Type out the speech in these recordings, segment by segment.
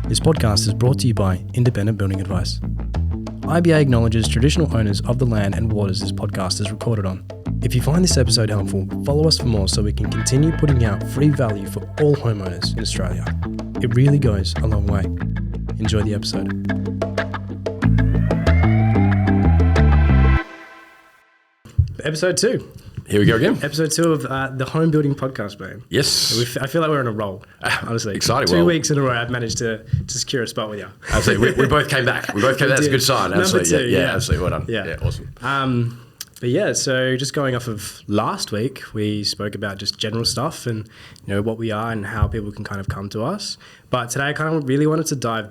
This podcast is brought to you by Independent Building Advice. IBA acknowledges traditional owners of the land and waters this podcast is recorded on. If you find this episode helpful, follow us for more so we can continue putting out free value for all homeowners in Australia. It really goes a long way. Enjoy the episode. Episode 2. Here we go again. Episode 2 of the Home Building Podcast, man. Yes. I feel like we're on a roll, honestly. Exciting. 2 weeks in a row, I've managed to secure a spot with you. Absolutely. We both came back. That's a good sign. Absolutely. Number 2, yeah, absolutely. Well done. Yeah, Awesome. But yeah, so just going off of last week, we spoke about just general stuff and, you know, what we are and how people can kind of come to us. But today I kind of really wanted to dive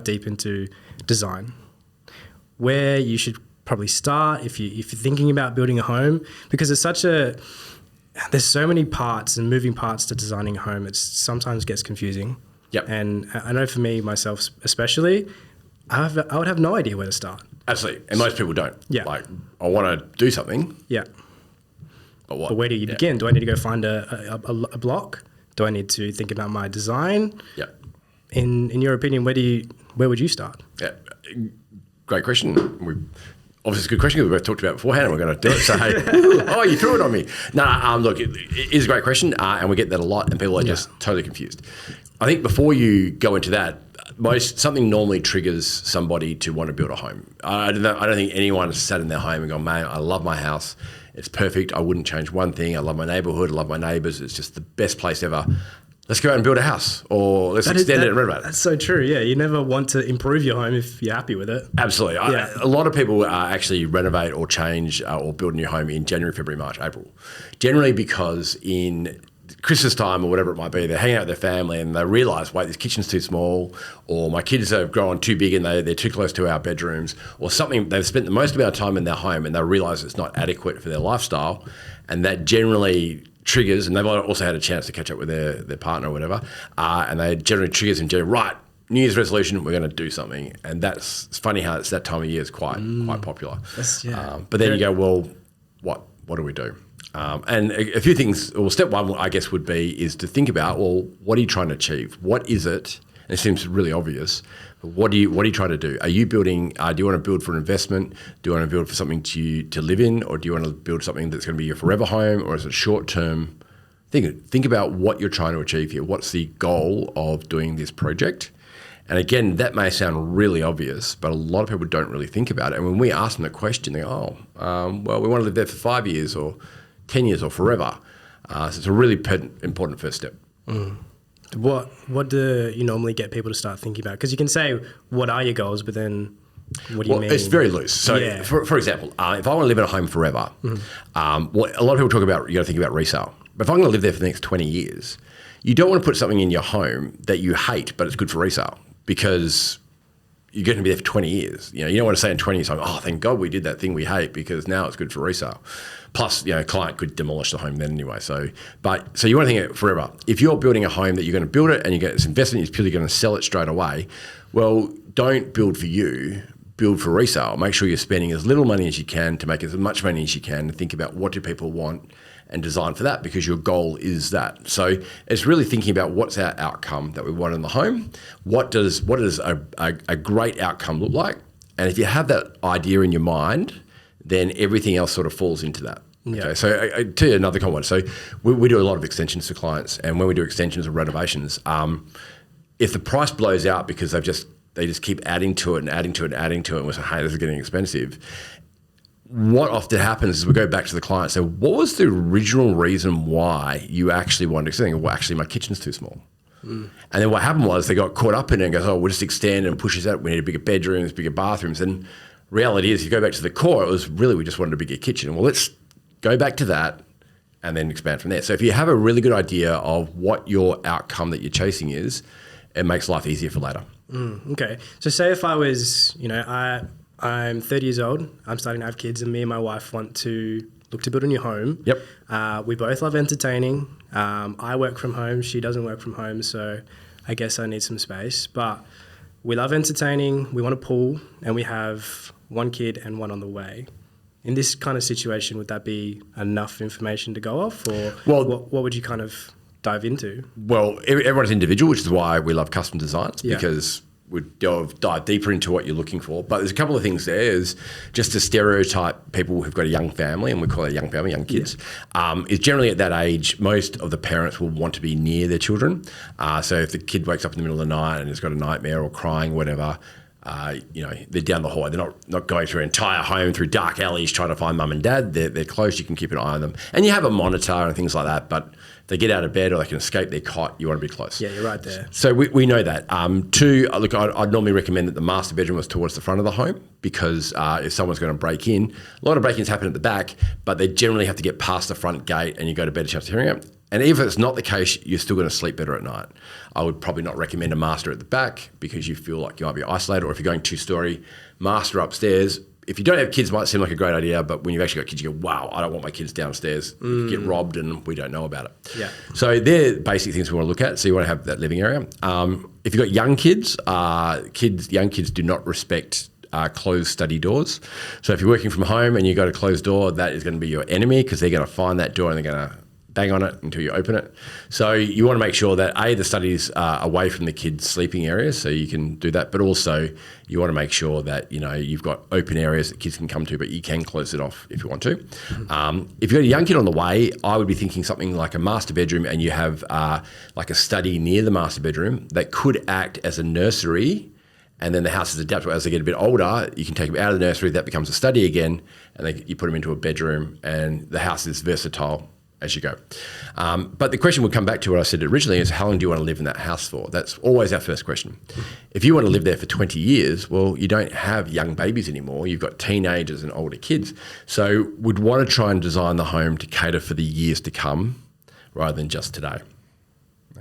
deep into design, where you should probably start if you're thinking about building a home, because there's so many parts and moving parts to designing a home. It sometimes gets confusing. Yep. And I know for me, myself especially, I would have no idea where to start. Absolutely. And most people don't. Yeah. Like, I want to do something. Yeah. But what? But where do you begin? Do I need to go find a block? Do I need to think about my design? Yeah. In your opinion, where would you start? Yeah. Great question. Obviously, it's a good question because we both talked about it beforehand and we're going to do it. So, hey, oh, you threw it on me. No, look, it is a great question and we get that a lot and people are just totally confused. I think before you go into that, something normally triggers somebody to want to build a home. I don't think anyone has sat in their home and gone, man, I love my house. It's perfect. I wouldn't change one thing. I love my neighborhood. I love my neighbors. It's just the best place ever. Let's go out and build a house, or let's extend it and renovate it. That's so true. Yeah, you never want to improve your home if you're happy with it. Absolutely. Yeah. A lot of people actually renovate or change or build a new home in January, February, March, April. Generally because in Christmas time or whatever it might be, they're hanging out with their family and they realise, wait, this kitchen's too small, or my kids have grown too big and they're too close to our bedrooms, or something. They've spent the most amount of time in their home and they realise it's not adequate for their lifestyle, and that generally triggers, and they've also had a chance to catch up with their partner or whatever, and they generally triggers and right, New Year's resolution, we're going to do something. And it's funny how it's that time of year is quite popular. But then you go, well, what do we do? And a few things, well, step one, I guess, is to think about, well, what are you trying to achieve? What is it? And it seems really obvious. But what are you trying to do? Are you building, do you want to build for an investment? Do you want to build for something to live in? Or do you want to build something that's going to be your forever home? Or is it short term? Think about what you're trying to achieve here. What's the goal of doing this project? And again, that may sound really obvious, but a lot of people don't really think about it. And when we ask them the question, they go, well, we want to live there for 5 years or 10 years or forever. So it's a really important first step. Mm. What do you normally get people to start thinking about? Because you can say, what are your goals, but then what do you mean? It's very loose. So for example, if I want to live in a home forever, a lot of people talk about, you got to think about resale. But if I'm going to live there for the next 20 years, you don't want to put something in your home that you hate, but it's good for resale, because you're going to be there for 20 years. You don't want to say in 20 years, oh, thank God we did that thing we hate because now it's good for resale. Plus, a client could demolish the home then anyway. So you want to think it forever. If you're building a home that you're going to build it and you get this investment, you're purely going to sell it straight away, well, don't build for you, build for resale. Make sure you're spending as little money as you can to make as much money as you can, and think about what do people want and design for that, because your goal is that. So it's really thinking about what's our outcome that we want in the home. What does a great outcome look like? And if you have that idea in your mind, then everything else sort of falls into that. Yeah. Okay, so I tell you another common one. So we do a lot of extensions for clients, and when we do extensions or renovations, if the price blows out because they just keep adding to it and adding to it and adding to it, and we say, hey, this is getting expensive, what often happens is we go back to the client and say, what was the original reason why you actually wanted to extend? Well, actually, my kitchen's too small. And then what happened was they got caught up in it and goes, oh, we'll just extend and pushes out. We need bigger bedrooms, bigger bathrooms. And reality is, you go back to the core, it was really, we just wanted a bigger kitchen. Well, let's go back to that and then expand from there. So if you have a really good idea of what your outcome that you're chasing is, it makes life easier for later. Okay. So say if I was, I'm 30 years old, I'm starting to have kids, and me and my wife want to look to build a new home. Yep. We both love entertaining. I work from home. She doesn't work from home, so I guess I need some space. But we love entertaining. We want a pool, and we have one kid and one on the way. In this kind of situation, would that be enough information to go off, or what would you kind of dive into? Well, everyone's individual, which is why we love custom designs, Yeah. because we dive deeper into what you're looking for. But there's a couple of things there. Is just to stereotype people who've got a young family, and we call it a young family, young kids, is generally at that age, most of the parents will want to be near their children. So if the kid wakes up in the middle of the night and has got a nightmare or crying or whatever, they're down the hallway. They're not going through an entire home through dark alleys trying to find mum and dad. They're close. You can keep an eye on them. And you have a monitor and things like that, but if they get out of bed or they can escape their cot, you want to be close. Yeah, you're right there. So we know that. Two, look, I'd normally recommend that the master bedroom was towards the front of the home, because if someone's going to break in, a lot of break-ins happen at the back, but they generally have to get past the front gate and you go to bed to chance of hearing it. And even if it's not the case, you're still going to sleep better at night. I would probably not recommend a master at the back because you feel like you might be isolated, or if you're going 2-story, master upstairs. If you don't have kids, it might seem like a great idea, but when you've actually got kids, you go, wow, I don't want my kids downstairs. You get robbed and we don't know about it. Yeah. So they're basic things we want to look at. So you want to have that living area. If you've got young kids, young kids do not respect closed study doors. So if you're working from home and you've got a closed door, that is going to be your enemy, because they're going to find that door and they're going to bang on it until you open it. So you want to make sure that the studies are away from the kids' sleeping areas, so you can do that. But also you want to make sure that you've got open areas that kids can come to, but you can close it off if you want to. If you've got a young kid on the way, I would be thinking something like a master bedroom, and you have like a study near the master bedroom that could act as a nursery. And then the house is adaptable. As they get a bit older, you can take them out of the nursery, that becomes a study again, and you put them into a bedroom, and the house is versatile as you go. But the question would come back to what I said originally, is how long do you want to live in that house for? That's always our first question. If you want to live there for 20 years, well, you don't have young babies anymore. You've got teenagers and older kids. So we'd want to try and design the home to cater for the years to come rather than just today.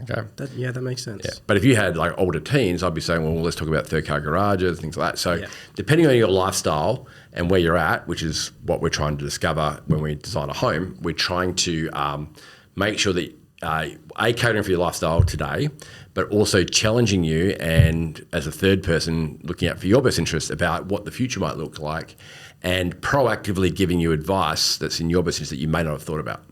Okay. That makes sense. Yeah. But if you had like older teens, I'd be saying, well, let's talk about third car garages, things like that. So depending on your lifestyle and where you're at, which is what we're trying to discover when we design a home, we're trying to make sure that catering for your lifestyle today, but also challenging you, and as a third person looking out for your best interest about what the future might look like, and proactively giving you advice that's in your best interest that you may not have thought about.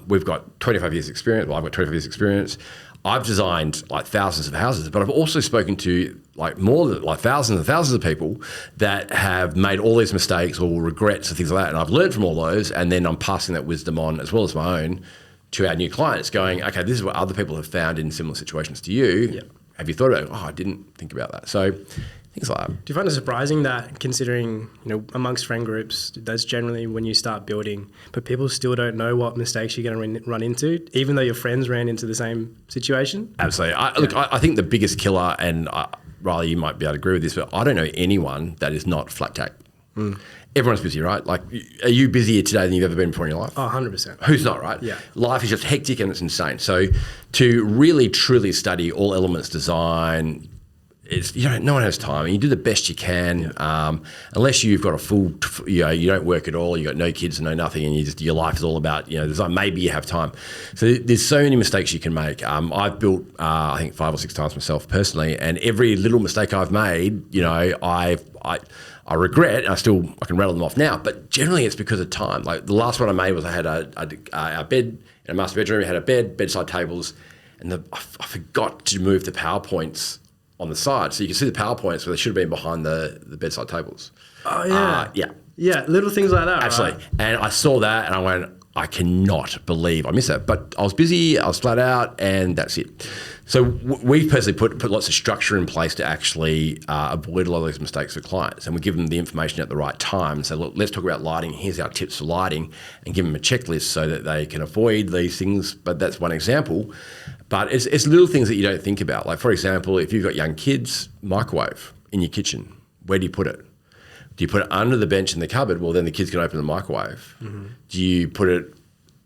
We've got 25 years experience. Well, I've got 25 years experience. I've designed like thousands of houses, but I've also spoken to like more than like thousands and thousands of people that have made all these mistakes or regrets and things like that. And I've learned from all those, and then I'm passing that wisdom on, as well as my own, to our new clients, going, okay, this is what other people have found in similar situations to you. Yep. Have you thought about it? Oh, I didn't think about that. So things like that. Do you find it surprising that, considering, amongst friend groups, that's generally when you start building, but people still don't know what mistakes you're going to run into, even though your friends ran into the same situation? Absolutely. Look, I think the biggest killer, and Riley, you might be able to agree with this, but I don't know anyone that is not flat tack. Everyone's busy, right? Like, are you busier today than you've ever been before in your life? Oh, 100%. Who's not, right? Yeah. Life is just hectic and it's insane. So to really, truly study all elements design, no one has time, and you do the best you can. Unless you've got a full, you don't work at all, you got no kids and no nothing, and your life is all about design. Maybe you have time. So there's so many mistakes you can make. I've built I think 5 or 6 times myself personally, and every little mistake I've made, I regret. And I can rattle them off now, but generally it's because of time. Like the last one I made was I had a bed in a master bedroom. I had a bed, bedside tables, and I forgot to move the PowerPoints on the side, so you can see the PowerPoints where they should have been behind the bedside tables. Oh yeah, yeah, little things like that. Absolutely. Right? And I saw that and I went, I cannot believe I missed that. But I was busy, I was flat out, and that's it. So we've personally put lots of structure in place to actually avoid a lot of these mistakes for clients, and we give them the information at the right time. So look, let's talk about lighting. Here's our tips for lighting, and give them a checklist so that they can avoid these things. But that's one example. But it's little things that you don't think about. Like, for example, if you've got young kids, microwave in your kitchen, where do you put it? Do you put it under the bench in the cupboard? Well, then the kids can open the microwave. Mm-hmm. Do you put it,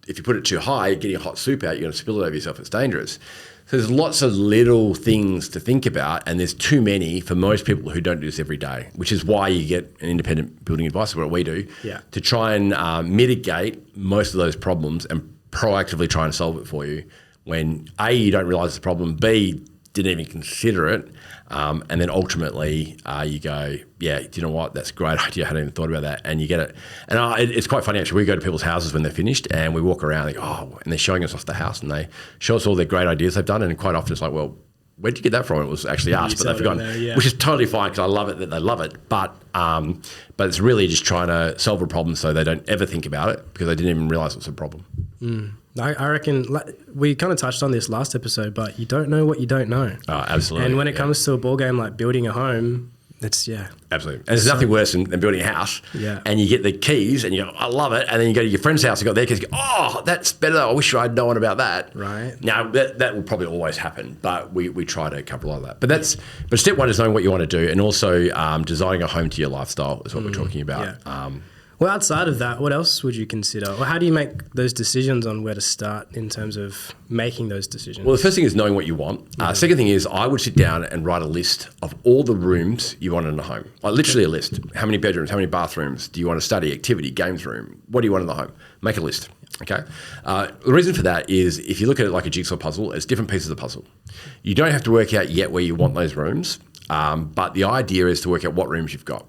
if you put it too high, getting a hot soup out, you're going to spill it over yourself. It's dangerous. So there's lots of little things to think about, and there's too many for most people who don't do this every day, which is why you get an independent building advisor, what we do, to try and mitigate most of those problems and proactively try and solve it for you. When A, you don't realise the problem, B, didn't even consider it. And then ultimately you go, yeah, do you know what? That's a great idea. I hadn't even thought about that. And you get it. And it's quite funny, actually. We go to people's houses when they're finished and we walk around and and they're showing us off the house and they show us all their great ideas they've done. And quite often it's like, well, where'd you get that from? It was actually us, but they've forgotten, which is totally fine because I love it that they love it. But it's really just trying to solve a problem so they don't ever think about it because they didn't even realize it was a problem. I reckon we kind of touched on this last episode, but you don't know what you don't know. Oh, absolutely. And when it comes to a ball game like building a home, it's absolutely. And there's nothing worse than building a house. Yeah. And you get the keys and you go, I love it. And then you go to your friend's house and got their keys. And go, oh, that's better. I wish I'd known about that. Right. Now that will probably always happen, but we try to cover a lot of that. But step one is knowing what you want to do, and also designing a home to your lifestyle is what we're talking about. Yeah. Well, outside of that, what else would you consider? Or how do you make those decisions on where to start in terms of making those decisions? Well, the first thing is knowing what you want. Second thing is I would sit down and write a list of all the rooms you want in a home. Like literally a list. How many bedrooms, how many bathrooms? Do you want a study, activity, games room? What do you want in the home? Make a list. Okay. The reason for that is if you look at it like a jigsaw puzzle, it's different pieces of the puzzle. You don't have to work out yet where you want those rooms, but the idea is to work out what rooms you've got.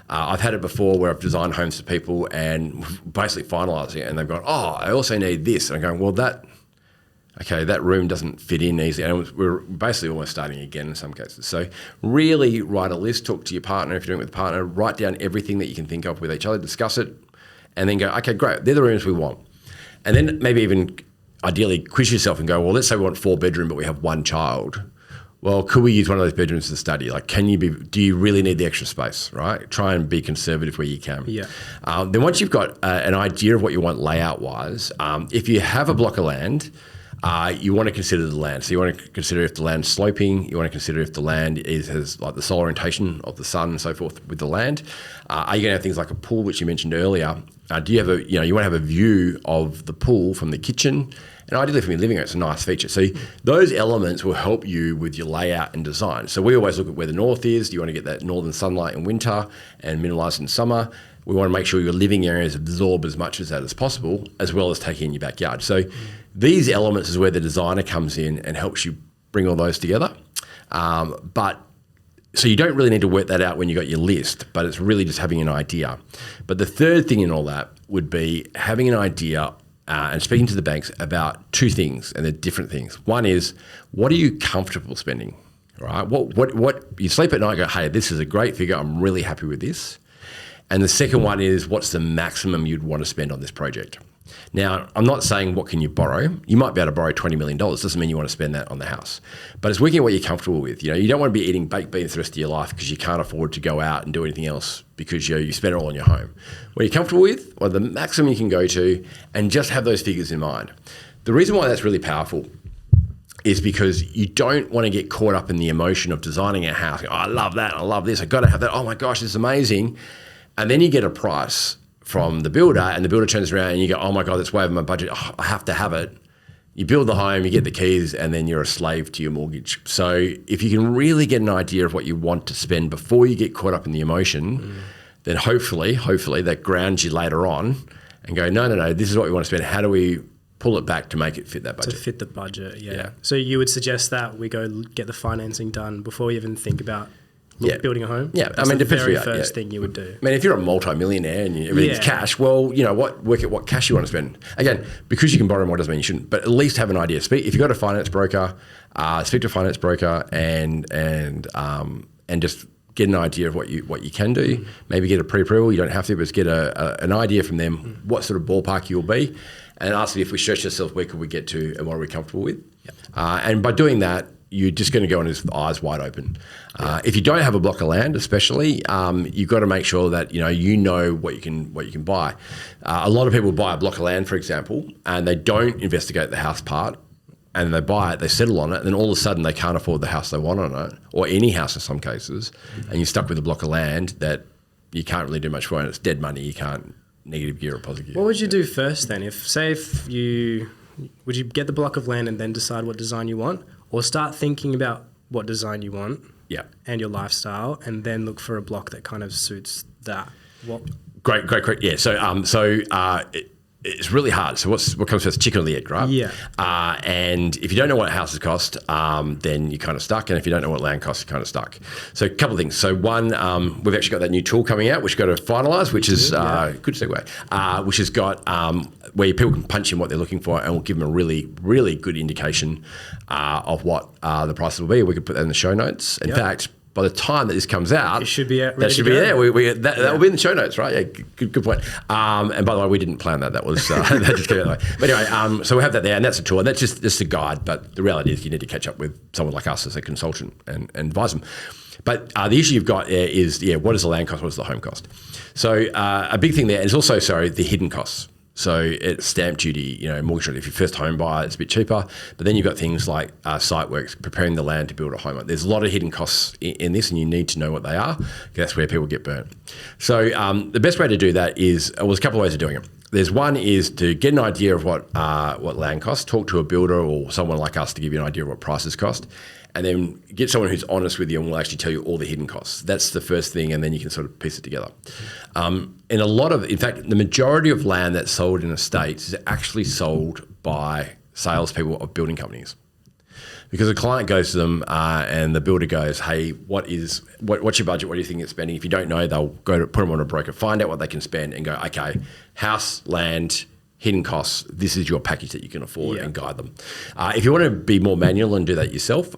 I've had it before where I've designed homes for people and basically finalising it and they've gone, oh, I also need this. And I'm going, well, that room doesn't fit in easily. And we're basically almost starting again in some cases. So really write a list, talk to your partner if you're doing it with a partner, write down everything that you can think of with each other, discuss it, and then go, okay, great, they're the rooms we want. And then maybe even ideally quiz yourself and go, well, let's say we want 4 bedroom, but we have 1 child. Well, could we use one of those bedrooms as a study? Like, do you really need the extra space, right? Try and be conservative where you can. Yeah. Then once you've got an idea of what you want layout-wise, if you have a block of land, you want to consider the land. So you want to consider if the land's sloping. You want to consider if the land has like the solar orientation of the sun and so forth with the land. Are you going to have things like a pool, which you mentioned earlier? Do you have you want to have a view of the pool from the kitchen? And ideally from your living room, it's a nice feature. So those elements will help you with your layout and design. So we always look at where the north is. Do you want to get that northern sunlight in winter and minimise in summer? We want to make sure your living areas absorb as much of that as possible, as well as taking in your backyard. So these elements is where the designer comes in and helps you bring all those together. So you don't really need to work that out when you got your list, but it's really just having an idea. But the third thing in all that would be having an idea and speaking to the banks about 2 things, and they're different things. One is, what are you comfortable spending, right? What you sleep at night and go, hey, this is a great figure. I'm really happy with this. And the second one is, what's the maximum you'd want to spend on this project? Now, I'm not saying what can you borrow. You might be able to borrow $20 million. Doesn't mean you want to spend that on the house. But it's working out what you're comfortable with. You don't want to be eating baked beans the rest of your life because you can't afford to go out and do anything else because you spend it all on your home. What you're comfortable with, or the maximum you can go to, and just have those figures in mind. The reason why that's really powerful is because you don't want to get caught up in the emotion of designing a house. Oh, I love that. I love this. I've got to have that. Oh my gosh, this is amazing. And then you get a price from the builder and the builder turns around and you go, oh my God, that's way over my budget. Oh, I have to have it. You build the home, you get the keys, and then you're a slave to your mortgage. So if you can really get an idea of what you want to spend before you get caught up in the emotion, then hopefully that grounds you later on and go, no, this is what we want to spend. How do we pull it back to make it fit that budget? To fit the budget, yeah. So you would suggest that we go get the financing done before we even think about building a home? Yeah, That's the very first thing you would do. I mean, if you're a multi-millionaire and everything's cash, well, you know what? Work at what cash you want to spend. Again, because you can borrow more doesn't mean you shouldn't, but at least have an idea. If you've got a finance broker, speak to a finance broker and just get an idea of what you can do. Maybe get a pre-approval. You don't have to, but just get an idea from them what sort of ballpark you'll be, and ask them if we stretch ourselves, where could we get to, and what are we comfortable with. And by doing that, you're just going to go in with eyes wide open. If you don't have a block of land, especially, you've got to make sure that you know what you can buy. A lot of people buy a block of land, for example, and they don't investigate the house part, and they buy it, they settle on it, and then all of a sudden they can't afford the house they want on it, or any house in some cases, and you're stuck with a block of land that you can't really do much for, and it's dead money. You can't negative gear or positive gear. What would you do first then? Would you get the block of land and then decide what design you want, or start thinking about what design you want and your lifestyle, and then look for a block that kind of suits that? Great. Yeah. So it's really hard. So what comes first, chicken or the egg, right? Yeah. And if you don't know what houses cost, then you're kind of stuck. And if you don't know what land costs, you're kind of stuck. So a couple of things. So one, we've actually got that new tool coming out, which we've got to finalise, which is good segue, which has got where people can punch in what they're looking for, and we'll give them a really, really good indication of what the prices will be. We could put that in the show notes. In fact, by the time that this comes out, it should be out. That should be there. That will be in the show notes, right? Yeah, good point. And by the way, we didn't plan that. That was that just came out that way. But anyway, so we have that there, and that's a tool. And that's just a guide. But the reality is, you need to catch up with someone like us as a consultant and advise them. But the issue you've got is what is the land cost? What is the home cost? So a big thing there is also the hidden costs. So it's stamp duty, mortgage rate. If you're first home buyer, it's a bit cheaper. But then you've got things like site works, preparing the land to build a home. There's a lot of hidden costs in this, and you need to know what they are. That's where people get burnt. So the best way to do that is, there's a couple of ways of doing it. There's one is to get an idea of what land costs, talk to a builder or someone like us to give you an idea of what prices cost, and then get someone who's honest with you and will actually tell you all the hidden costs. That's the first thing, and then you can sort of piece it together. In fact, the majority of land that's sold in estates is actually sold by salespeople of building companies. Because a client goes to them and the builder goes, hey, what's your budget? What do you think it's spending? If you don't know, they'll go to put them on a broker, find out what they can spend and go, okay, house, land, hidden costs, this is your package that you can afford, and guide them. If you want to be more manual and do that yourself,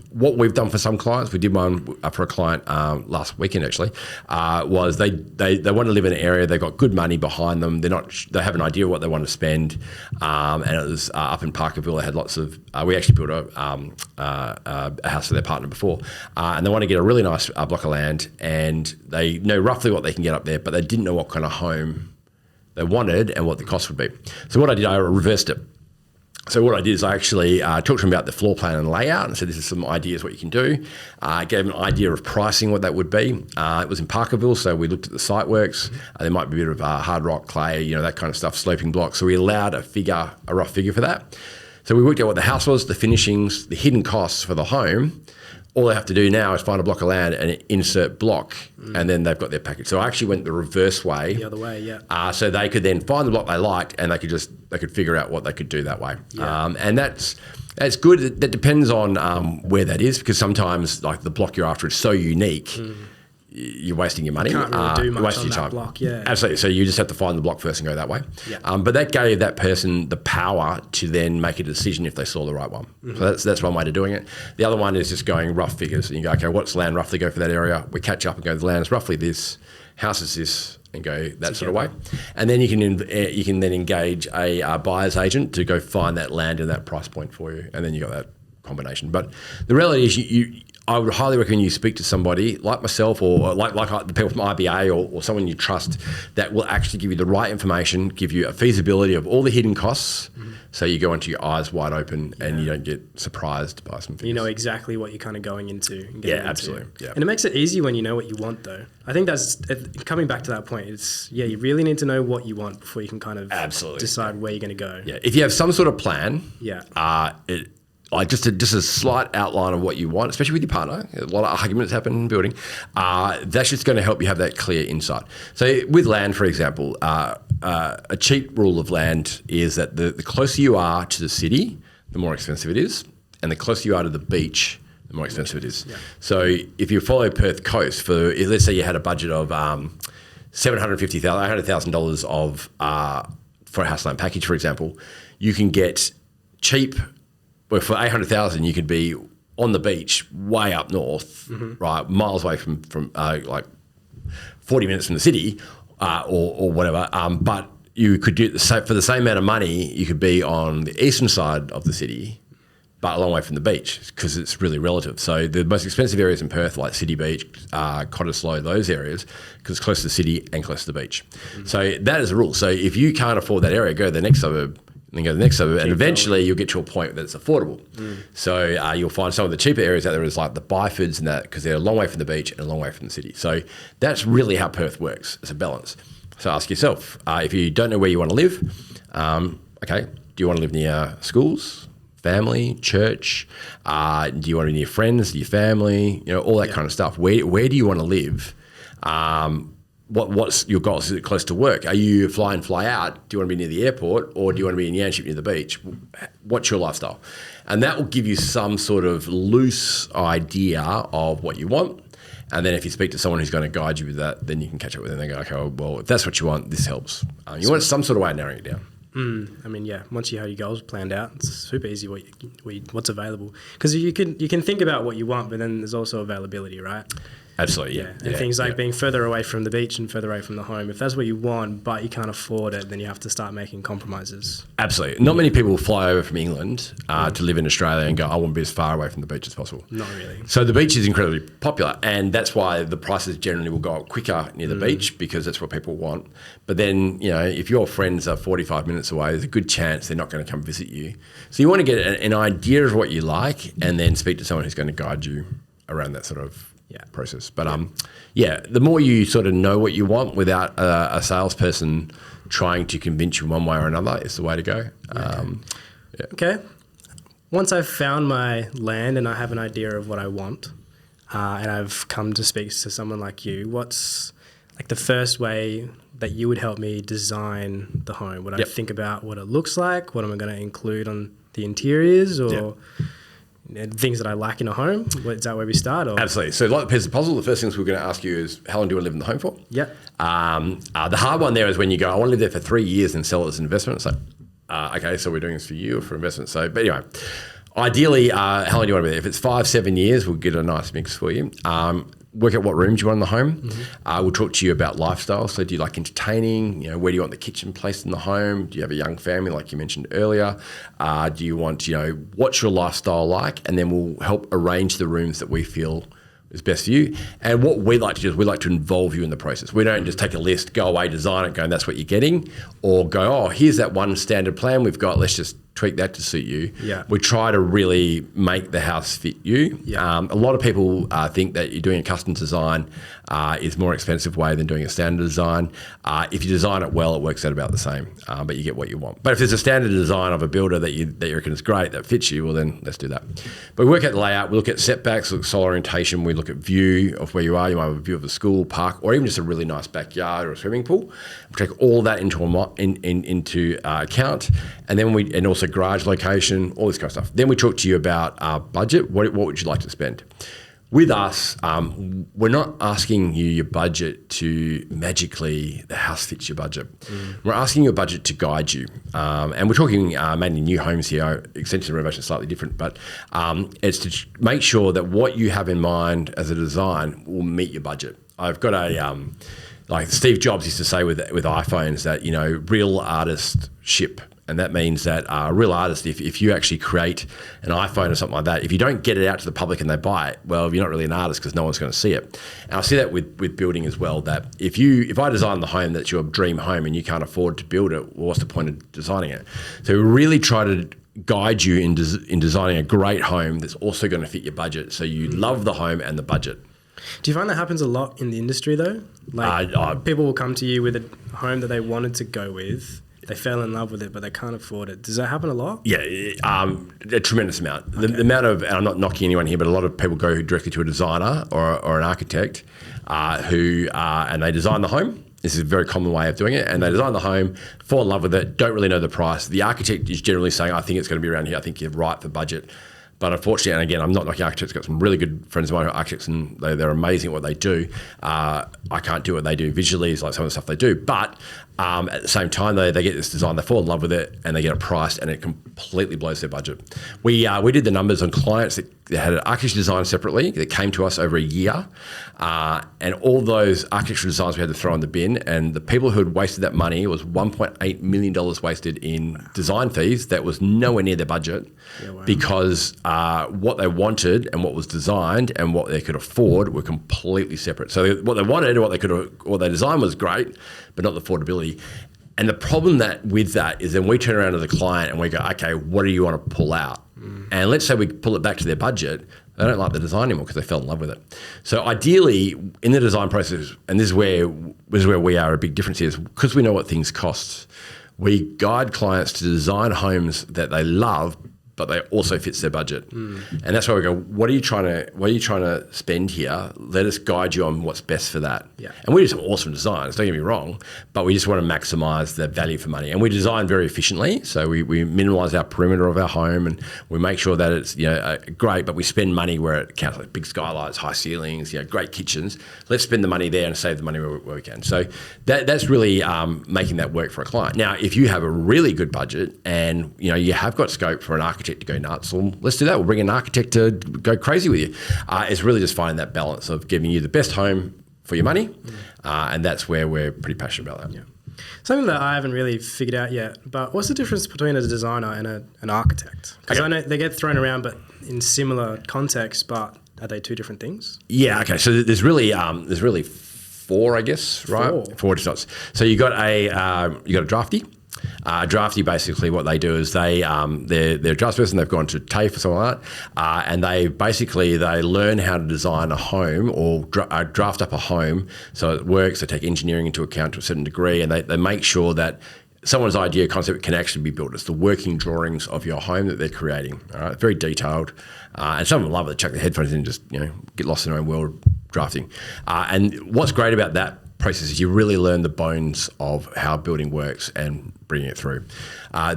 what we've done for some clients, we did one for a client last weekend actually, was they want to live in an area, they've got good money behind them, they have an idea of what they want to spend, and it was up in Parkerville. They had lots of, we actually built a house for their partner before, and they want to get a really nice block of land, and they know roughly what they can get up there, but they didn't know what kind of home they wanted and what the cost would be. So what I did, I reversed it. So what I did is I actually talked to them about the floor plan and layout and said, this is some ideas what you can do. Gave them an idea of pricing, what that would be. It was in Parkerville, so we looked at the site works. There might be a bit of hard rock, clay, that kind of stuff, sloping blocks. So we allowed a rough figure for that. So we worked out what the house was, the finishings, the hidden costs for the home. All they have to do now is find a block of land and insert block, and then they've got their package. So I actually went the reverse way. The other way, yeah. So they could then find the block they liked, and they could figure out what they could do that way. Yeah. And that's good. That depends on where that is, because sometimes like the block you're after is so unique. You're wasting your money. You can't really do much on your that time. block, yeah. Absolutely. So you just have to find the block first and go that way. Yeah. But that gave that person the power to then make a decision if they saw the right one. So that's one way to doing it. The other one is just going rough figures. And you go, okay, what's land roughly go for that area? We catch up and go, the land is roughly this, house is this, and go that sort of way. And then you can then engage a buyer's agent to go find that land in that price point for you. And then you got that combination. But the reality is I would highly recommend you speak to somebody like myself or like the people from IBA or someone you trust that will actually give you the right information, give you a feasibility of all the hidden costs, so you go into your eyes wide open and you don't get surprised by some things. You know exactly what you're kind of going into. Absolutely. Yeah. And it makes it easy when you know what you want, though. I think that's coming back to that point. It's you really need to know what you want before you can kind of decide where you're going to go. Yeah, if you have some sort of plan, just a slight outline of what you want, especially with your partner. A lot of arguments happen in building. That's just going to help you have that clear insight. So with land, for example, a cheap rule of land is that the closer you are to the city, the more expensive it is, and the closer you are to the beach, the more expensive it is. Yeah. So if you follow Perth coast, let's say you had a budget of $800,000 of for a house land package, for example, you can get cheap. Well, for $800,000, you could be on the beach, way up north, right, miles away from like 40 minutes from the city, or whatever. But you could do for the same amount of money, you could be on the eastern side of the city, but a long way from the beach, because it's really relative. So the most expensive areas in Perth, like City Beach, Cottesloe, those areas, because it's close to the city and close to the beach. So that is a rule. So if you can't afford that area, go to the next suburb. Then go to the next suburb, and eventually you'll get to a point that it's affordable. So you'll find some of the cheaper areas out there is like the Byfords and that, because they're a long way from the beach and a long way from the city. So that's really how Perth works. It's a balance. So ask yourself, if you don't know where you want to live, do you want to live near schools, family, church? Do you want to be near friends, your family, all that kind of stuff? Where do you want to live? what's your goals? Is it close to work? Are you fly in, fly out? Do you want to be near the airport, or do you want to be in Yanship near the beach? What's your lifestyle? And that will give you some sort of loose idea of what you want. And then if you speak to someone who's going to guide you with that, then you can catch up with them and they go, okay, well, if that's what you want, this helps. You want some sort of way of narrowing it down. I mean, yeah. Once you have your goals planned out, it's super easy what's available. Because you can think about what you want, but then there's also availability, right? Absolutely, yeah. And things like being further away from the beach and further away from the home. If that's what you want, but you can't afford it, then you have to start making compromises. Absolutely. Not many people fly over from England to live in Australia and go, I want to be as far away from the beach as possible. Not really. So the beach is incredibly popular, and that's why the prices generally will go up quicker near the beach, because that's what people want. But then, if your friends are 45 minutes away, there's a good chance they're not going to come visit you. So you want to get an idea of what you like and then speak to someone who's going to guide you around that sort of process. But the more you sort of know what you want without a salesperson trying to convince you one way or another is the way to go. Okay. Once I've found my land and I have an idea of what I want, and I've come to speak to someone like you, what's like the first way that you would help me design the home? Would I think about what it looks like? What am I going to include on the interiors, or things that I like in a home? Is that where we start? Or? Absolutely. So like the piece of the puzzle, the first things we're going to ask you is, how long do you want to live in the home for? Yep. The hard one there is when you go, I want to live there for 3 years and sell it as an investment. It's like, okay, so we're doing this for you or for investment. So, but anyway, ideally, how long do you want to be there? If it's 5-7 years, we'll get a nice mix for you. Work out what rooms you want in the home. We'll talk to you about lifestyle. So do you like entertaining? Where do you want the kitchen placed in the home? Do you have a young family like you mentioned earlier? Do you want, what's your lifestyle like? And then we'll help arrange the rooms that we feel is best for you. And what we like to do is we like to involve you in the process. We don't just take a list, go away, design it, go, and that's what you're getting. Or go, oh, here's that one standard plan we've got. Let's just tweak that to suit you. Yeah. We try to really make the house fit you. Yeah. A lot of people think that you're doing a custom design is a more expensive way than doing a standard design. If you design it well, it works out about the same, but you get what you want. But if there's a standard design of a builder that you reckon is great, that fits you, well then let's do that. But we work at the layout, we look at setbacks, look at solar orientation, we look at view of where you are. You might have a view of a school, park, or even just a really nice backyard or a swimming pool. We take all that into account, and then also garage location, all this kind of stuff. Then we talk to you about budget. What would you like to spend? With us, we're not asking you your budget to magically, the house fits your budget. We're asking your budget to guide you. And we're talking mainly new homes here. Extension and renovation is slightly different, but it's to make sure that what you have in mind as a design will meet your budget. I've got like Steve Jobs used to say with iPhones that, real artists ship. And that means that a real artist, if you actually create an iPhone or something like that, if you don't get it out to the public and they buy it, well, you're not really an artist because no one's going to see it. And I see that with building as well, that if I design the home that's your dream home and you can't afford to build it, well, what's the point of designing it? So we really try to guide you in designing a great home that's also going to fit your budget. So you love the home and the budget. Do you find that happens a lot in the industry though? Like people will come to you with a home that they wanted to go with. They fell in love with it, but they can't afford it. Does that happen a lot? Yeah, a tremendous amount. Okay. The amount of, and I'm not knocking anyone here, but a lot of people go directly to a designer or an architect and they design the home. This is a very common way of doing it. And they design the home, fall in love with it, don't really know the price. The architect is generally saying, I think it's going to be around here. I think you're right for budget. But unfortunately, and again, I'm not knocking architects. I've got some really good friends of mine who are architects, and they're amazing at what they do. I can't do what they do visually, is like some of the stuff they do. But at the same time, they get this design, they fall in love with it, and they get it priced, and it completely blows their budget. We did the numbers on clients that had an architecture design separately that came to us over a year, and all those architectural designs we had to throw in the bin, and the people who had wasted that money was $1.8 million wasted in design fees that was nowhere near their budget. Yeah, wow. Because what they wanted and what was designed and what they could afford were completely separate. So what they wanted and what they designed was great, but not the affordability. And the problem with that is then we turn around to the client and we go, okay, what do you want to pull out? And let's say we pull it back to their budget. They don't like the design anymore because they fell in love with it. So ideally, in the design process, and this is where we are, a big difference is because we know what things cost, we guide clients to design homes that they love, but they also fits their budget. And that's why we go, what are you trying to spend here? Let us guide you on what's best for that. Yeah. And we do some awesome designs, don't get me wrong, but we just want to maximize the value for money. And we design very efficiently. So we minimize our perimeter of our home and we make sure that it's great, but we spend money where it counts, like big skylights, high ceilings, great kitchens. Let's spend the money there and save the money where we can. So that's really making that work for a client. Now, if you have a really good budget and you have got scope for an architect to go nuts, well, let's do that. We'll bring an architect to go crazy with you. It's really just finding that balance of giving you the best home for your money, and that's where we're pretty passionate about that. Yeah. Something that I haven't really figured out yet, but what's the difference between a designer and an architect? Because I know they get thrown around, but in similar contexts, but are they two different things? Yeah, okay. So there's really four, I guess, right? Four different. So you got a drafty. Drafty, basically what they do is they're a draftsperson, they've gone to TAFE or something like that, and they learn how to design a home or draft up a home so it works. They take engineering into account to a certain degree, and they make sure that someone's idea concept can actually be built. It's the working drawings of your home that they're creating. All right? Very detailed, and some of them love it. They chuck their headphones in and just get lost in their own world drafting. And what's great about that process is you really learn the bones of how a building works and bringing it through.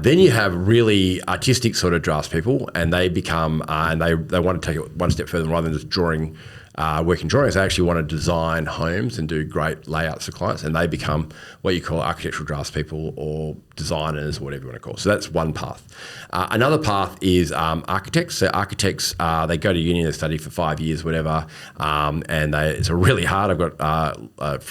Then you have really artistic sort of draftspeople, and they become and they want to take it one step further rather than just drawing. Working drawings, they actually want to design homes and do great layouts for clients, and they become what you call architectural draftspeople or designers or whatever you want to call it. So that's one path. Another path is architects. So architects, they go to uni, they study for 5 years, whatever, and it's really hard. I've got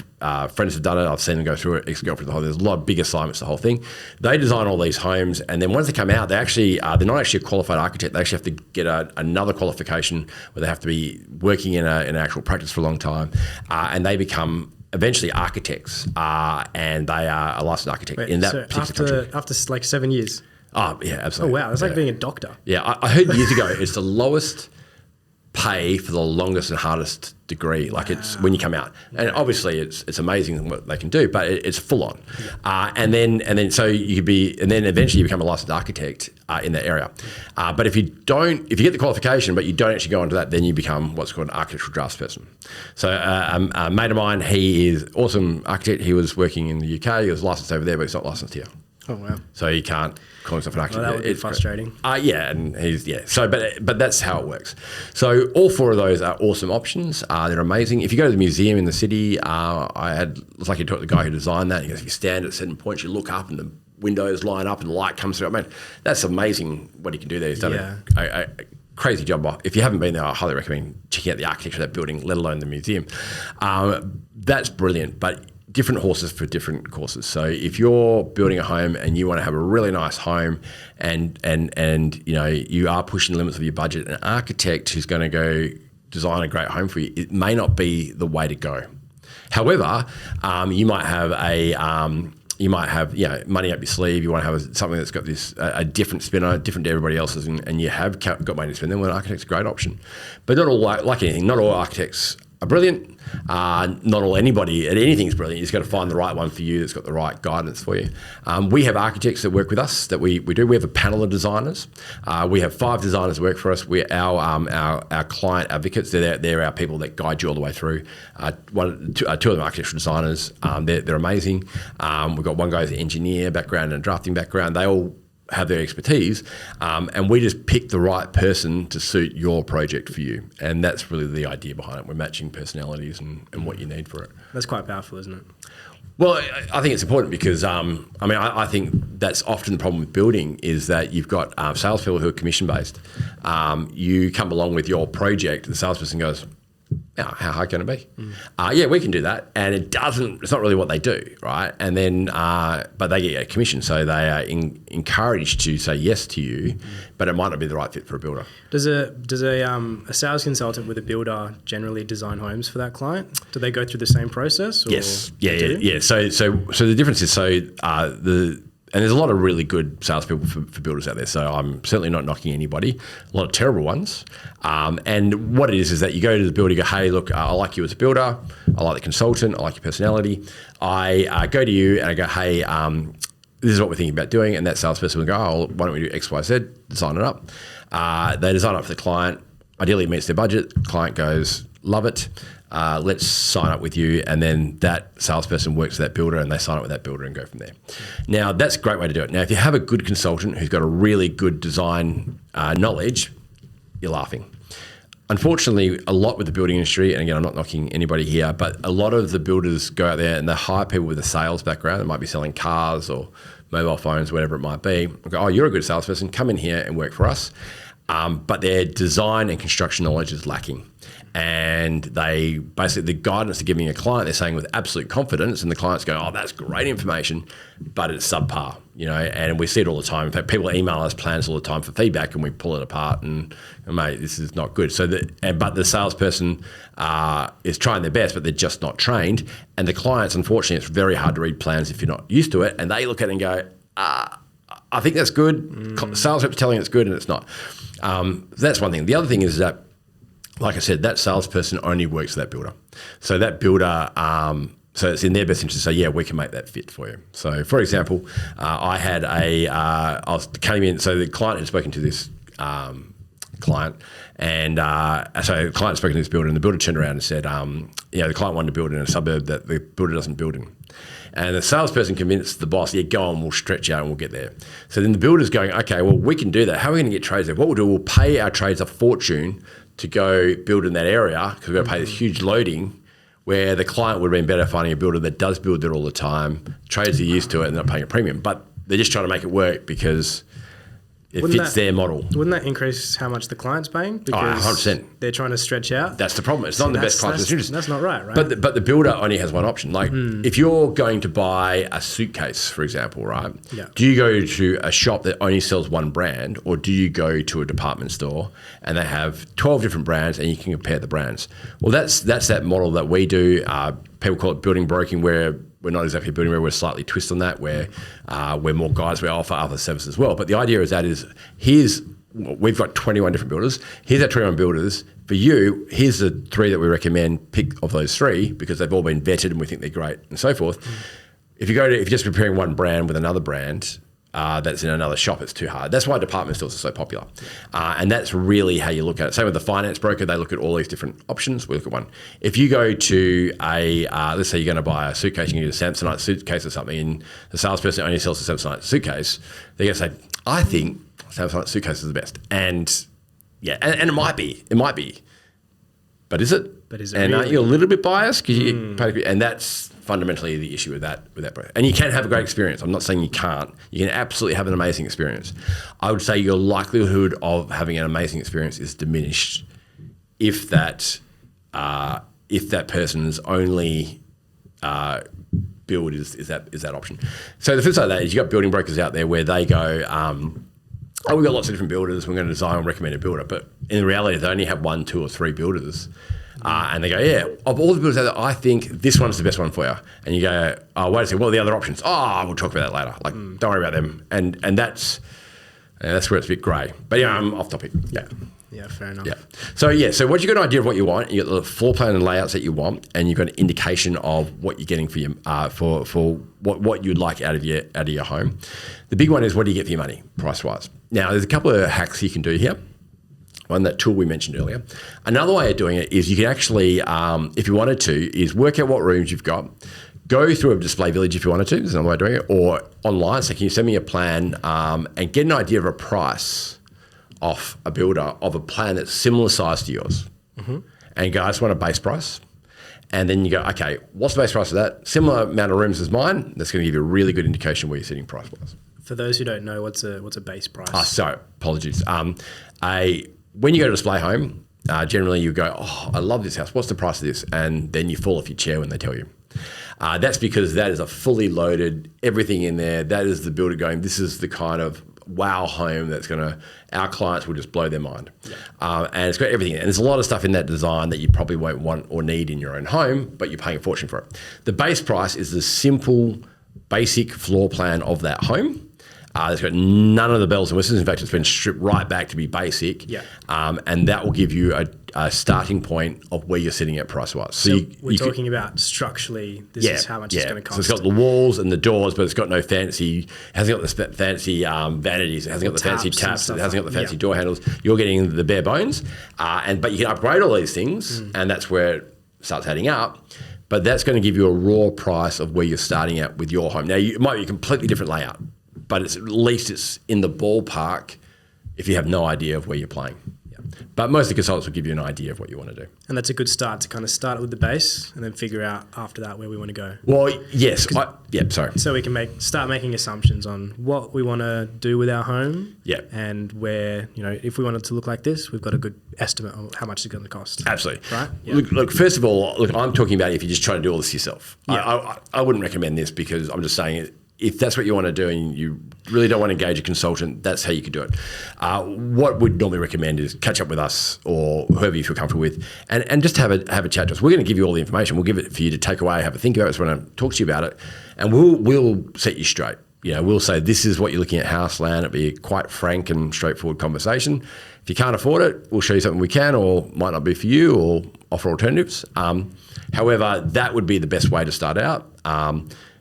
friends who've done it. I've seen them go through it, go through the whole. There's a lot of big assignments, the whole thing. They design all these homes, and then once they come out, they're not actually a qualified architect. They actually have to get another qualification where they have to be working in actual practice for a long time, and they become eventually architects, and they are a licensed architect in that particular country. After like 7 years? Oh, yeah, absolutely. Oh, wow. That's like being a doctor. Yeah, I heard years ago it's the lowest pay for the longest and hardest degree. Like it's when you come out, and obviously it's amazing what they can do, but it's full on. Yeah. And then so you could be, and then eventually you become a licensed architect in that area. But if you get the qualification, but you don't actually go into that, then you become what's called an architectural draftsperson. So a mate of mine, he is awesome architect. He was working in the UK. He was licensed over there, but he's not licensed here. Oh, wow. So he can't call himself an architect. Well, that would be frustrating. Yeah, and So, but that's how it works. So all four of those are awesome options. They're amazing. If you go to the museum in the city, I was lucky to talk to the guy who designed that. He goes, if you stand at certain points, you look up and the windows line up and the light comes through. I mean, that's amazing what he can do there. He's done a crazy job. If you haven't been there, I highly recommend checking out the architecture of that building, let alone the museum. That's brilliant, but different horses for different courses. So if you're building a home and you want to have a really nice home and you are pushing the limits of your budget, an architect who's going to go design a great home for you, it may not be the way to go. However, you might have money up your sleeve. You want to have something that's got this a different spin on it, different to everybody else's, and you have got money to spend. Then an architect's a great option. But not all, like anything, not all architects are brilliant. Not all anybody at anything is brilliant. You just got to find the right one for you that's got the right guidance for you. We have architects that work with us that we do. We have a panel of designers. We have 5 designers work for us. We're our client advocates. They're our people that guide you all the way through. Two of them are architectural designers. They're amazing. We've got one guy who's an engineer background and a drafting background. They all have their expertise, and we just pick the right person to suit your project for you. And that's really the idea behind it. We're matching personalities and what you need for it. That's quite powerful, isn't it? Well, I think it's important because, I think that's often the problem with building is that you've got salespeople who are commission-based. You come along with your project, the salesperson goes, how hard can it be? Yeah, we can do that. And it's not really what they do, right? And then, but they get a commission. So they are encouraged to say yes to you, but it might not be the right fit for a builder. Does a sales consultant with a builder generally design homes for that client? Do they go through the same process? Or yes. Yeah. So the difference is, and there's a lot of really good salespeople for builders out there, so I'm certainly not knocking anybody. A lot of terrible ones. And what it is that you go to the builder, you go, hey, look, I like you as a builder. I like the consultant. I like your personality. I go to you and I go, hey, this is what we're thinking about doing. And that salesperson will go, oh, why don't we do X, Y, Z, design it up. They design it up for the client. Ideally, it meets their budget. Client goes, love it. Let's sign up with you. And then that salesperson works with that builder and they sign up with that builder and go from there. Now, that's a great way to do it. Now, if you have a good consultant who's got a really good design knowledge, you're laughing. Unfortunately, a lot with the building industry, and again, I'm not knocking anybody here, but a lot of the builders go out there and they hire people with a sales background. They might be selling cars or mobile phones, whatever it might be. Go, oh, you're a good salesperson. Come in here and work for us. But their design and construction knowledge is lacking. And they basically, the guidance they're giving a client, they're saying with absolute confidence, and the clients go, oh, that's great information, but it's subpar, and we see it all the time. In fact, people email us plans all the time for feedback and we pull it apart and mate, this is not good. But the salesperson is trying their best, but they're just not trained. And the clients, unfortunately, it's very hard to read plans if you're not used to it. And they look at it and go, I think that's good. Sales reps telling it's good and it's not. That's one thing. The other thing is that, like I said, that salesperson only works with that builder. So that builder, so it's in their best interest to say, yeah, we can make that fit for you. So, for example, I came in, so the client had spoken to this client, and so the client spoke to this builder, and the builder turned around and said, the client wanted to build in a suburb that the builder doesn't build in. And the salesperson convinced the boss, yeah, go on, we'll stretch out and we'll get there. So then the builder's going, okay, well, we can do that. How are we going to get trades there? What we'll do, we'll pay our trades a fortune to go build in that area because we're going to pay this huge loading where the client would have been better finding a builder that does build there all the time. Trades are used to it and they're not paying a premium. But they're just trying to make it work because it fits their model. Wouldn't that increase how much the client's paying? Because 100%. They're trying to stretch out. That's the problem. It's not in the best client's interest. That's not right? But the builder only has one option. Like if you're going to buy a suitcase, for example, right? Yeah. Do you go to a shop that only sells one brand, or do you go to a department store and they have 12 different brands and you can compare the brands? Well, that's that model that we do. People call it building broking, where we're not exactly building, where we're slightly twist on that, where we're more guides, we offer other services as well. But the idea is we've got 21 different builders. Here's our 21 builders. For you, here's the 3 that we recommend. Pick of those 3 because they've all been vetted and we think they're great and so forth. If you're just comparing one brand with another brand, that's in another shop, it's too hard. That's why department stores are so popular. And that's really how you look at it. Same with the finance broker, they look at all these different options. We look at one. If you go to let's say you're going to buy a suitcase, you get a Samsonite suitcase or something, and the salesperson only sells a Samsonite suitcase, they're going to say, I think Samsonite suitcase is the best. And yeah, and it might be. But is it? And aren't you a little bit biased? Because and that's fundamentally the issue with that broker. And you can have a great experience. I'm not saying you can't. You can absolutely have an amazing experience. I would say your likelihood of having an amazing experience is diminished if that person's only build is that option. So the flip side of that is you've got building brokers out there where they go, we've got lots of different builders, we're going to design and recommend a builder. But in reality, they only have 1, 2 or 3 builders. And they go, yeah, of all the builders out there, I think this one's the best one for you. And you go, oh, wait a second, what are the other options? Oh, we'll talk about that later. Like, don't worry about them. And that's where it's a bit grey. But yeah, I'm off topic. Yeah, fair enough. So once you've got an idea of what you want, you got the floor plan and layouts that you want, and you've got an indication of what you're getting for your for what you'd like out of your home. The big one is, what do you get for your money, price wise? Now, there's a couple of hacks you can do here. One, that tool we mentioned earlier. Another way of doing it is you can actually, if you wanted to, is work out what rooms you've got. Go through a display village if you wanted to. There's another way of doing it. Or online. So can you send me a plan and get an idea of a price off a builder of a plan that's similar size to yours. And go, I just want a base price. And then you go, okay, what's the base price of that? Similar amount of rooms as mine. That's going to give you a really good indication where you're sitting price-wise. For those who don't know, what's a base price? Sorry, apologies. When you go to display home, generally you go, oh, I love this house. What's the price of this? And then you fall off your chair when they tell you. That's because that is a fully loaded, everything in there. That is the builder going, this is the kind of wow home that's our clients will just blow their mind. And it's got everything in it. And there's a lot of stuff in that design that you probably won't want or need in your own home, but you're paying a fortune for it. The base price is the simple, basic floor plan of that home. It's got none of the bells and whistles. In fact, it's been stripped right back to be basic. Yeah. And that will give you a starting point of where you're sitting at price-wise. So we're talking about structurally, this is how much it's going to cost. So it's got the walls and the doors, but it's got no fancy, it hasn't got the fancy vanities, it hasn't got the fancy taps, it hasn't got the fancy door handles. You're getting the bare bones. But you can upgrade all these things, and that's where it starts adding up. But that's going to give you a raw price of where you're starting at with your home. Now, it might be a completely different layout, but at least it's in the ballpark if you have no idea of where you're playing. Yeah. But most of the consultants will give you an idea of what you want to do. And that's a good start to kind of start with the base and then figure out after that where we want to go. Well, yes. Sorry. So we can start making assumptions on what we want to do with our home. Yeah. And where, if we want it to look like this, we've got a good estimate of how much it's going to cost. Absolutely. Right? Yeah. Look, first of all, I'm talking about if you're just trying to do all this yourself. Yeah. I wouldn't recommend this because I'm just saying if that's what you want to do and you really don't want to engage a consultant, that's how you could do it. What we'd normally recommend is catch up with us or whoever you feel comfortable with and just have a chat to us. We're going to give you all the information. We'll give it for you to take away, have a think about it. So when I talk to you about it, and we'll set you straight. We'll say this is what you're looking at, house, land. It'll be a quite frank and straightforward conversation. If you can't afford it, we'll show you something we can or might not be for you or offer alternatives. However, that would be the best way to start out.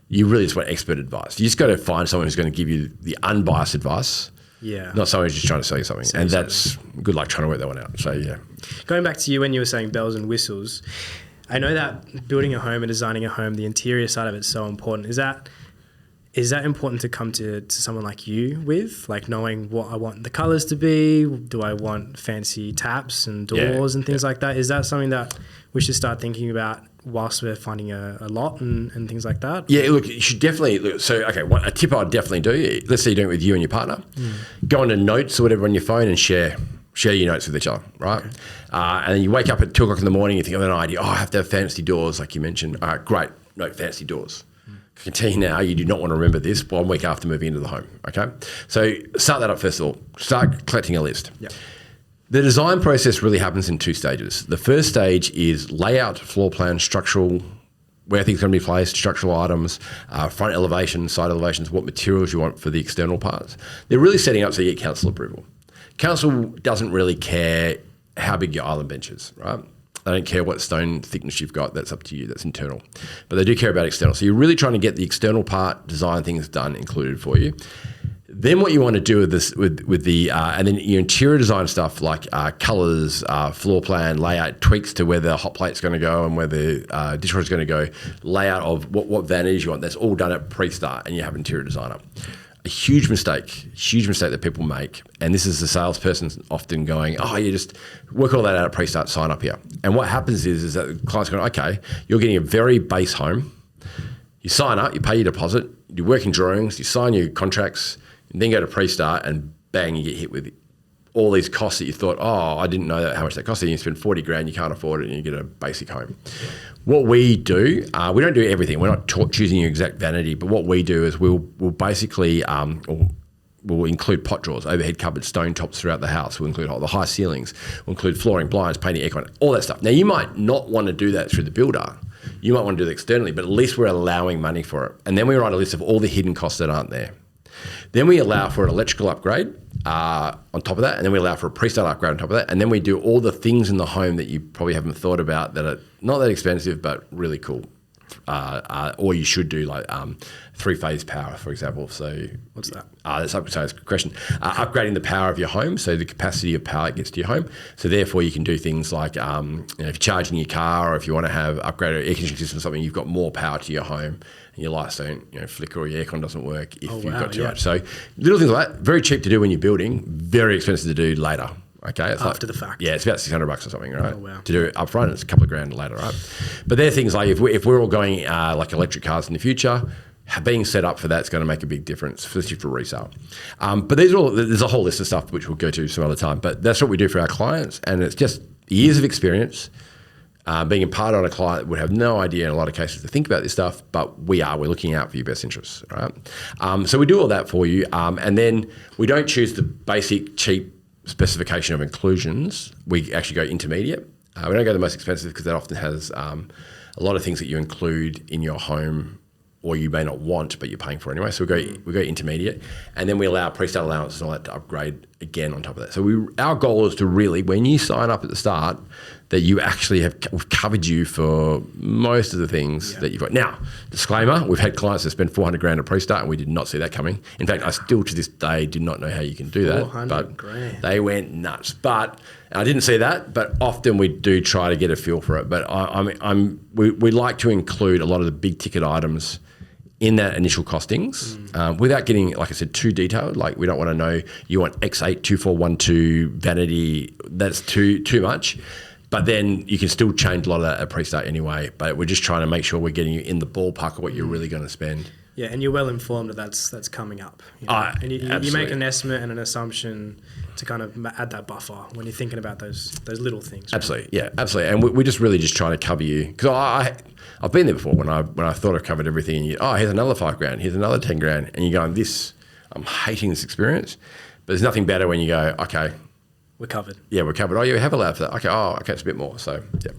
You really just want expert advice. You just got to find someone who's going to give you the unbiased advice. Yeah. Not someone who's just trying to sell you something. That's good luck trying to work that one out. So, yeah. Going back to you when you were saying bells and whistles, I know that building a home and designing a home, the interior side of it is so important. Is that important to come to someone like you with, like knowing what I want the colours to be? Do I want fancy taps and doors and things like that? Is that something that we should start thinking about whilst we're finding a lot and things like that? Yeah, look, you should definitely look. So, okay, a tip I'd definitely do, let's say you're doing it with you and your partner, go into notes or whatever on your phone and share your notes with each other, right? Okay. And then you wake up at 2 o'clock in the morning, you think of an idea, I have to have fancy doors like you mentioned. All right, great, no, fancy doors. I can tell you now, you do not want to remember this 1 week after moving into the home, okay? So start that up first of all. Start collecting a list. Yeah. The design process really happens in 2 stages. The first stage is layout, floor plan, structural, where things are going to be placed, structural items, front elevation, side elevations, what materials you want for the external parts. They're really setting up so you get council approval. Council doesn't really care how big your island bench is, right? They don't care what stone thickness you've got. That's up to you. That's internal. But they do care about external. So you're really trying to get the external part, design things done, included for you. Then what you want to do with this, with the, and then your interior design stuff like colours, floor plan, layout, tweaks to where the hot plate's going to go and where the dishwasher's going to go, layout of what vanities you want. That's all done at pre-start and you have interior designer. A huge mistake that people make, and this is the salesperson often going, you just work all that out at pre-start, sign up here. And what happens is that the client's going, okay, you're getting a very base home. You sign up, you pay your deposit, you do working drawings, you sign your contracts, and then go to pre-start and bang, you get hit with all these costs that you thought, I didn't know how much that cost. And you spend 40 grand, you can't afford it, and you get a basic home. What we do, we don't do everything. We're not choosing your exact vanity, but what we do is we'll basically we'll include pot drawers, overhead cupboards, stone tops throughout the house. We'll include the high ceilings. We'll include flooring, blinds, painting, aircon, all that stuff. Now, you might not want to do that through the builder. You might want to do it externally, but at least we're allowing money for it. And then we write a list of all the hidden costs that aren't there. Then we allow for an electrical upgrade on top of that, and then we allow for a pre-start upgrade on top of that, and then we do all the things in the home that you probably haven't thought about that are not that expensive but really cool. Or you should do like 3-phase power, for example. So what's that? That's a good question. Upgrading the power of your home, so the capacity of power it gets to your home. So therefore, you can do things like if you're charging your car, or if you want to have upgraded air conditioning system or something, you've got more power to your home, and your lights don't flicker, or your aircon doesn't work if you've got too much. So little things like that, very cheap to do when you're building, very expensive to do later. Okay, it's after the fact. Yeah, it's about $600 or something, right? Oh, wow. To do it up front, it's a couple of grand later, right? But there are things like if we're all going like electric cars in the future, being set up for that's going to make a big difference, especially for resale. But there's a whole list of stuff which we'll go to some other time. But that's what we do for our clients, and it's just years of experience. Being imparted on a client that would have no idea in a lot of cases to think about this stuff, but we're looking out for your best interests, right? So we do all that for you, and then we don't choose the basic, cheap specification of inclusions. We actually go intermediate. We don't go the most expensive because that often has a lot of things that you include in your home or you may not want, but you're paying for anyway. So we go intermediate, and then we allow pre-start allowances and all that to upgrade again on top of that. So our goal is to really, when you sign up at the start, that you actually we've covered you for most of the things that you've got. Now, disclaimer, we've had clients that spend $400,000 at pre-start and we did not see that coming. In fact, I still to this day do not know how you can do that. $400,000. They went nuts. But I didn't see that, but often we do try to get a feel for it. But we like to include a lot of the big ticket items in that initial costings without getting, like I said, too detailed. Like we don't want to know you want X8 2412 vanity. That's too much. But then you can still change a lot of that at pre-start anyway. But we're just trying to make sure we're getting you in the ballpark of what you're really going to spend. Yeah, and you're well informed that that's coming up. You know? And you make an estimate and an assumption to kind of add that buffer when you're thinking about those little things. Right? Absolutely, yeah, absolutely. And we're just really just trying to cover you, because I've been there before when I thought I covered everything. And here's another $5,000, here's another $10,000, and you're going, I'm hating this experience. But there's nothing better when you go, okay, we're covered. Yeah, we're covered. Oh, yeah, we have allowed for that. Okay, it's a bit more. So yeah,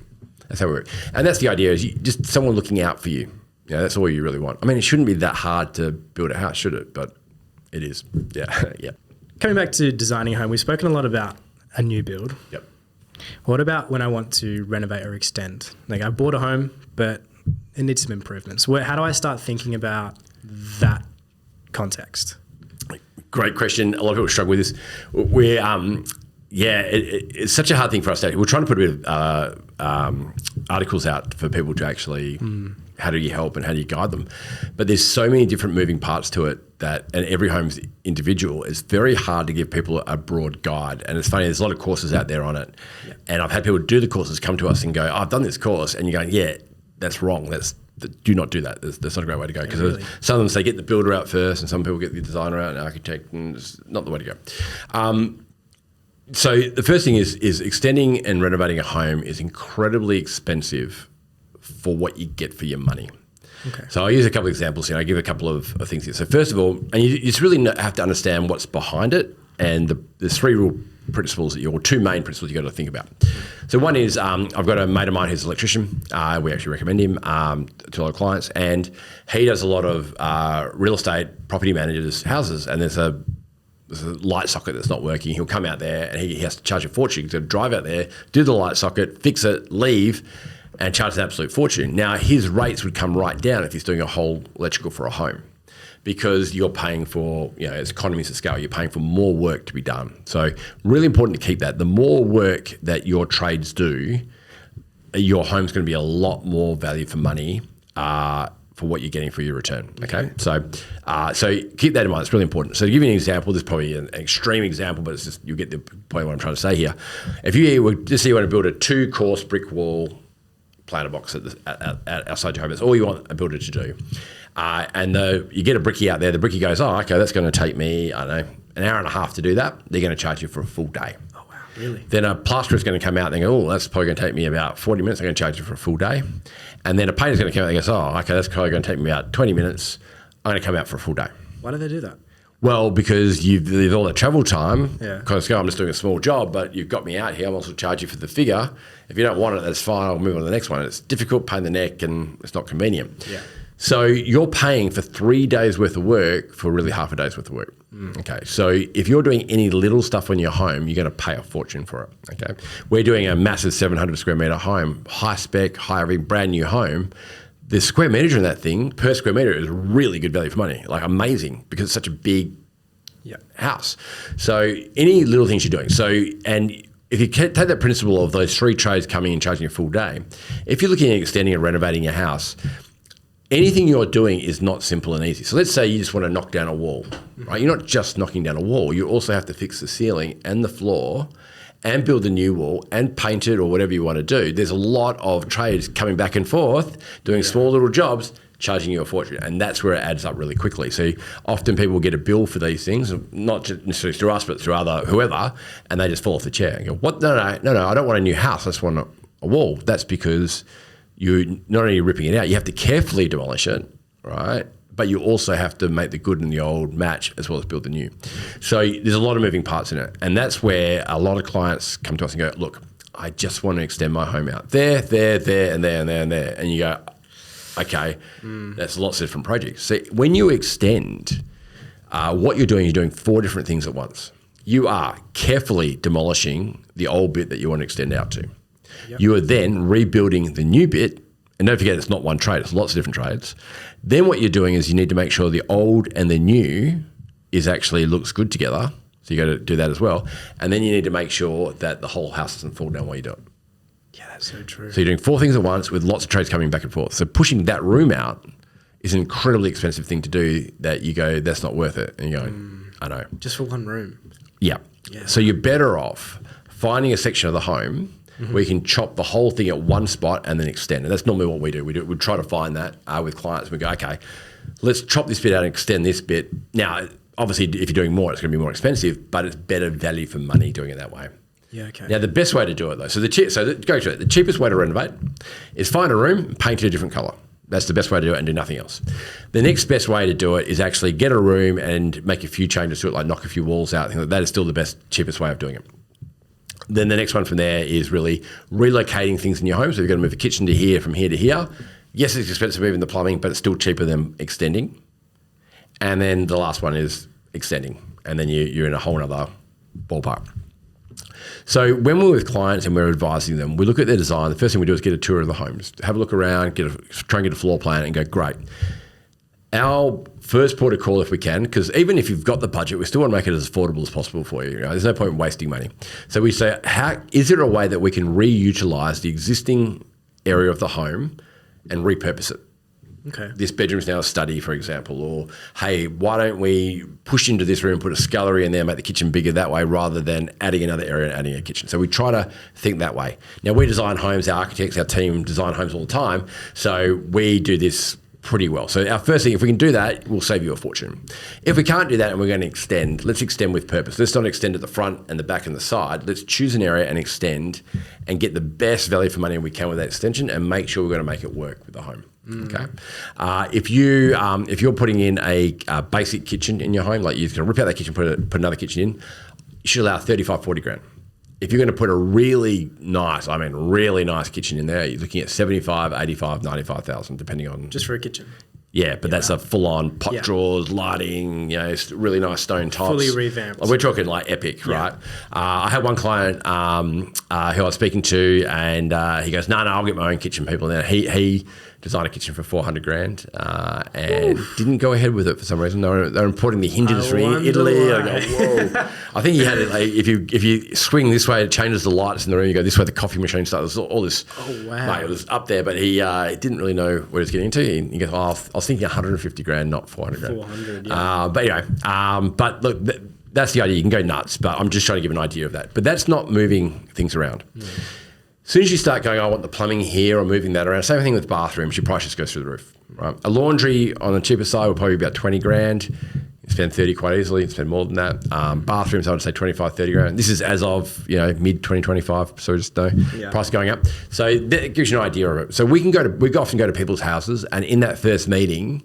that's how we work. And that's the idea, is just someone looking out for you. That's all you really want. I mean, it shouldn't be that hard to build a house, should it? But it is. Yeah, yeah. Coming back to designing a home, we've spoken a lot about a new build. Yep. What about when I want to renovate or extend? Like I bought a home, but it needs some improvements. How do I start thinking about that context? Great question. A lot of people struggle with this. It's such a hard thing for us to do. We're trying to put a bit of articles out for people to actually, how do you help and how do you guide them? But there's so many different moving parts to it and every home's individual. It's very hard to give people a broad guide. And it's funny, there's a lot of courses out there on it. Yeah. And I've had people do the courses, come to us and go, I've done this course. And you're going, yeah, that's wrong. Do not do that. That's not a great way to go, because some of them say get the builder out first, and some people get the designer out and architect, and it's not the way to go. So the first thing is extending and renovating a home is incredibly expensive for what you get for your money. Okay. So I'll use a couple of examples here. I give a couple of things here. So first of all, and you just really have to understand what's behind it, and there's three real principles or two main principles you got to think about. So one is I've got a mate of mine who's an electrician. We actually recommend him to a lot of clients, and he does a lot of real estate property managers' houses, and there's a light socket that's not working. He'll come out there and he has to charge a fortune to drive out there, do the light socket, fix it, leave, and charge an absolute fortune. Now, his rates would come right down if he's doing a whole electrical for a home, because you're paying for, it's economies of scale. You're paying for more work to be done. So really important to keep that. The more work that your trades do, your home's going to be a lot more value for money for what you're getting for your return. Okay, so keep that in mind. It's really important. So to give you an example, this is probably an extreme example, but it's just you get the point of what I'm trying to say here. If you want to build a 2-course brick wall planter box outside your home, that's all you want a builder to do. And you get a brickie out there. The brickie goes, okay, that's going to take me, I don't know, an hour and a half to do that. They're going to charge you for a full day. Oh wow, really? Then a plasterer is going to come out and go, that's probably going to take me about 40 minutes. They're going to charge you for a full day. And then a painter's going to come out and goes, okay, that's probably going to take me about 20 minutes. I'm going to come out for a full day. Why do they do that? Well, because there's all that travel time. Yeah. Because I'm just doing a small job, but you've got me out here. I'm also charge you for the figure. If you don't want it, that's fine. I'll move on to the next one. It's difficult, pain in the neck, and it's not convenient. Yeah. So you're paying for 3 days worth of work for really half a day's worth of work. Okay. So if you're doing any little stuff on your home, you're going to pay a fortune for it. Okay. We're doing a massive 700 square meter home, high spec, high everything, brand new home. The square meter in that thing per square meter is really good value for money, like amazing, because it's such a big house. So any little things you're doing. So, and if you take that principle of those 3 trades coming and charging a full day, if you're looking at extending and renovating your house, anything you're doing is not simple and easy. So let's say you just want to knock down a wall, right? You're not just knocking down a wall. You also have to fix the ceiling and the floor and build a new wall and paint it or whatever you want to do. There's a lot of trades coming back and forth, doing small little jobs, charging you a fortune. And that's where it adds up really quickly. So often people get a bill for these things, not just necessarily through us, but through whoever, and they just fall off the chair and go, what? No, I don't want a new house. I just want a wall. That's because you're not only ripping it out, you have to carefully demolish it, right? But you also have to make the good and the old match as well as build the new. So there's a lot of moving parts in it. And that's where a lot of clients come to us and go, look, I just want to extend my home out there, and there, and there, and there, and there. And you go, Okay, that's lots of different projects. So when you extend, what you're doing 4 different things at once. You are carefully demolishing the old bit that you want to extend out to. Yep. You are then rebuilding the new bit, and don't forget it's not one trade, it's lots of different trades. Then what you're doing is you need to make sure the old and the new is actually looks good together. So you got to do that as well. And then you need to make sure that the whole house doesn't fall down while you do it. Yeah, that's so true. So you're doing 4 things at once with lots of trades coming back and forth. So pushing that room out is an incredibly expensive thing to do that you go, that's not worth it. And you go, I know. Just for one room. Yeah. So you're better off finding a section of the home where you can chop the whole thing at one spot and then extend. And that's normally what we do. We try to find that with clients. We go, okay, let's chop this bit out and extend this bit. Now, obviously, if you're doing more, it's going to be more expensive, but it's better value for money doing it that way. Yeah, okay. Now, the best way to do it, though, go to it. The cheapest way to renovate is find a room and paint it a different colour. That's the best way to do it and do nothing else. The next best way to do it is actually get a room and make a few changes to it, like knock a few walls out. Things like that is still the best, cheapest way of doing it. Then the next one from there is really relocating things in your home. So you've got to move a kitchen to here, from here to here. Yes, it's expensive moving the plumbing, but it's still cheaper than extending. And then the last one is extending. And then you're in a whole other ballpark. So when we're with clients and we're advising them, we look at their design. The first thing we do is get a tour of the homes, have a look around, try and get a floor plan and go, great. Our first port of call, if we can, because even if you've got the budget, we still want to make it as affordable as possible for you. There's no point in wasting money. So we say, is there a way that we can reutilize the existing area of the home and repurpose it? Okay. This bedroom's now a study, for example, or hey, why don't we push into this room and put a scullery in there, make the kitchen bigger that way rather than adding another area and adding a kitchen. So we try to think that way. Now, we design homes, our architects, our team design homes all the time. So we do this pretty well. So our first thing, if we can do that, we'll save you a fortune. If we can't do that and we're going to extend, let's extend with purpose. Let's not extend at the front and the back and the side. Let's choose an area and extend and get the best value for money we can with that extension and make sure we're going to make it work with the home. Okay. If you're putting in a basic kitchen in your home, like you're going to rip out that kitchen, put another kitchen in, you should allow 35, 40 grand. If you're going to put a really nice kitchen in there, you're looking at 75, 85, 95,000, depending on... Just for a kitchen? Yeah, but that's a full-on pot drawers, lighting, really nice stone tops. Fully revamped. We're talking like epic, right? I had one client who I was speaking to, and he goes, no, I'll get my own kitchen, people. Now, he designed a kitchen for 400 grand and didn't go ahead with it for some reason. They were importing the hinges from Italy. I go, whoa. I think he had it, like, if you swing this way, it changes the lights in the room. You go this way, the coffee machine starts. There's all this. Oh, wow. Mate, it was up there, but he didn't really know what he was getting into. He goes, I was thinking 150 grand, not 400 grand. 400, yeah. But anyway, but look, that's the idea. You can go nuts, but I'm just trying to give an idea of that. But that's not moving things around. As soon as you start going, I want the plumbing here or moving that around, same thing with bathrooms, your price just goes through the roof. Right? A laundry on the cheaper side will probably be about 20 grand. You spend 30 quite easily, you spend more than that. Bathrooms, I would say 25, 30 grand. This is as of mid-2025, so just know price going up. So that gives you an idea of it. So we often go to people's houses, and in that first meeting,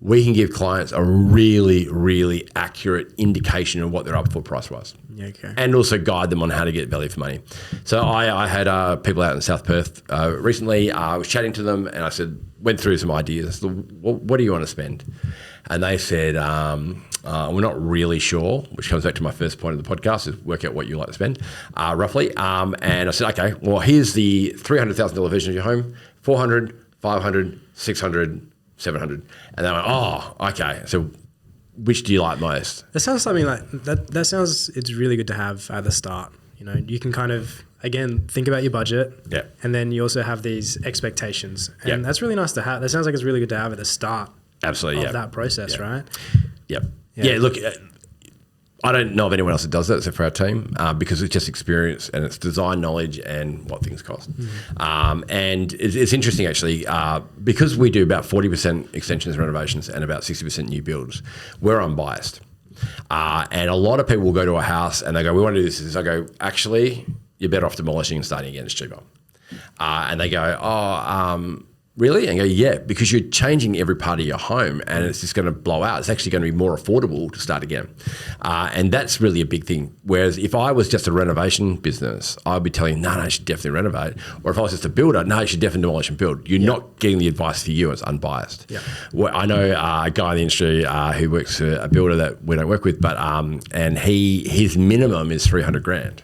we can give clients a really, really accurate indication of what they're up for price-wise. Okay. And also guide them on how to get value for money. So I had people out in South Perth recently. I was chatting to them and I went through some ideas. What do you want to spend? And they said, we're not really sure, which comes back to my first point of the podcast, is work out what you like to spend, roughly. And I said, okay, well, here's the $300,000 version of your home, 400, 500, 600, 700. And they went, oh, okay. So which do you like most? That sounds something like that sounds, it's really good to have at the start. You can kind of, again, think about your budget. Yeah. And then you also have these expectations. And that's really nice to have. That sounds like it's really good to have at the start. Absolutely, of that process, right? Yep. Yeah, look, I don't know of anyone else that does that except for our team because it's just experience and it's design knowledge and what things cost. And it's interesting, actually, because we do about 40% extensions and renovations and about 60% new builds, we're unbiased. And a lot of people will go to a house and they go, we want to do this. I go, actually, you're better off demolishing and starting again. It's cheaper. And they go, really? And go, yeah, because you're changing every part of your home and it's just going to blow out. It's actually going to be more affordable to start again. And that's really a big thing. Whereas if I was just a renovation business, I'd be telling you, no, you should definitely renovate. Or if I was just a builder, no, you should definitely demolish and build. You're not getting the advice for you. It's unbiased. Yeah. Well, I know a guy in the industry who works for a builder that we don't work with, but and his minimum is 300 grand.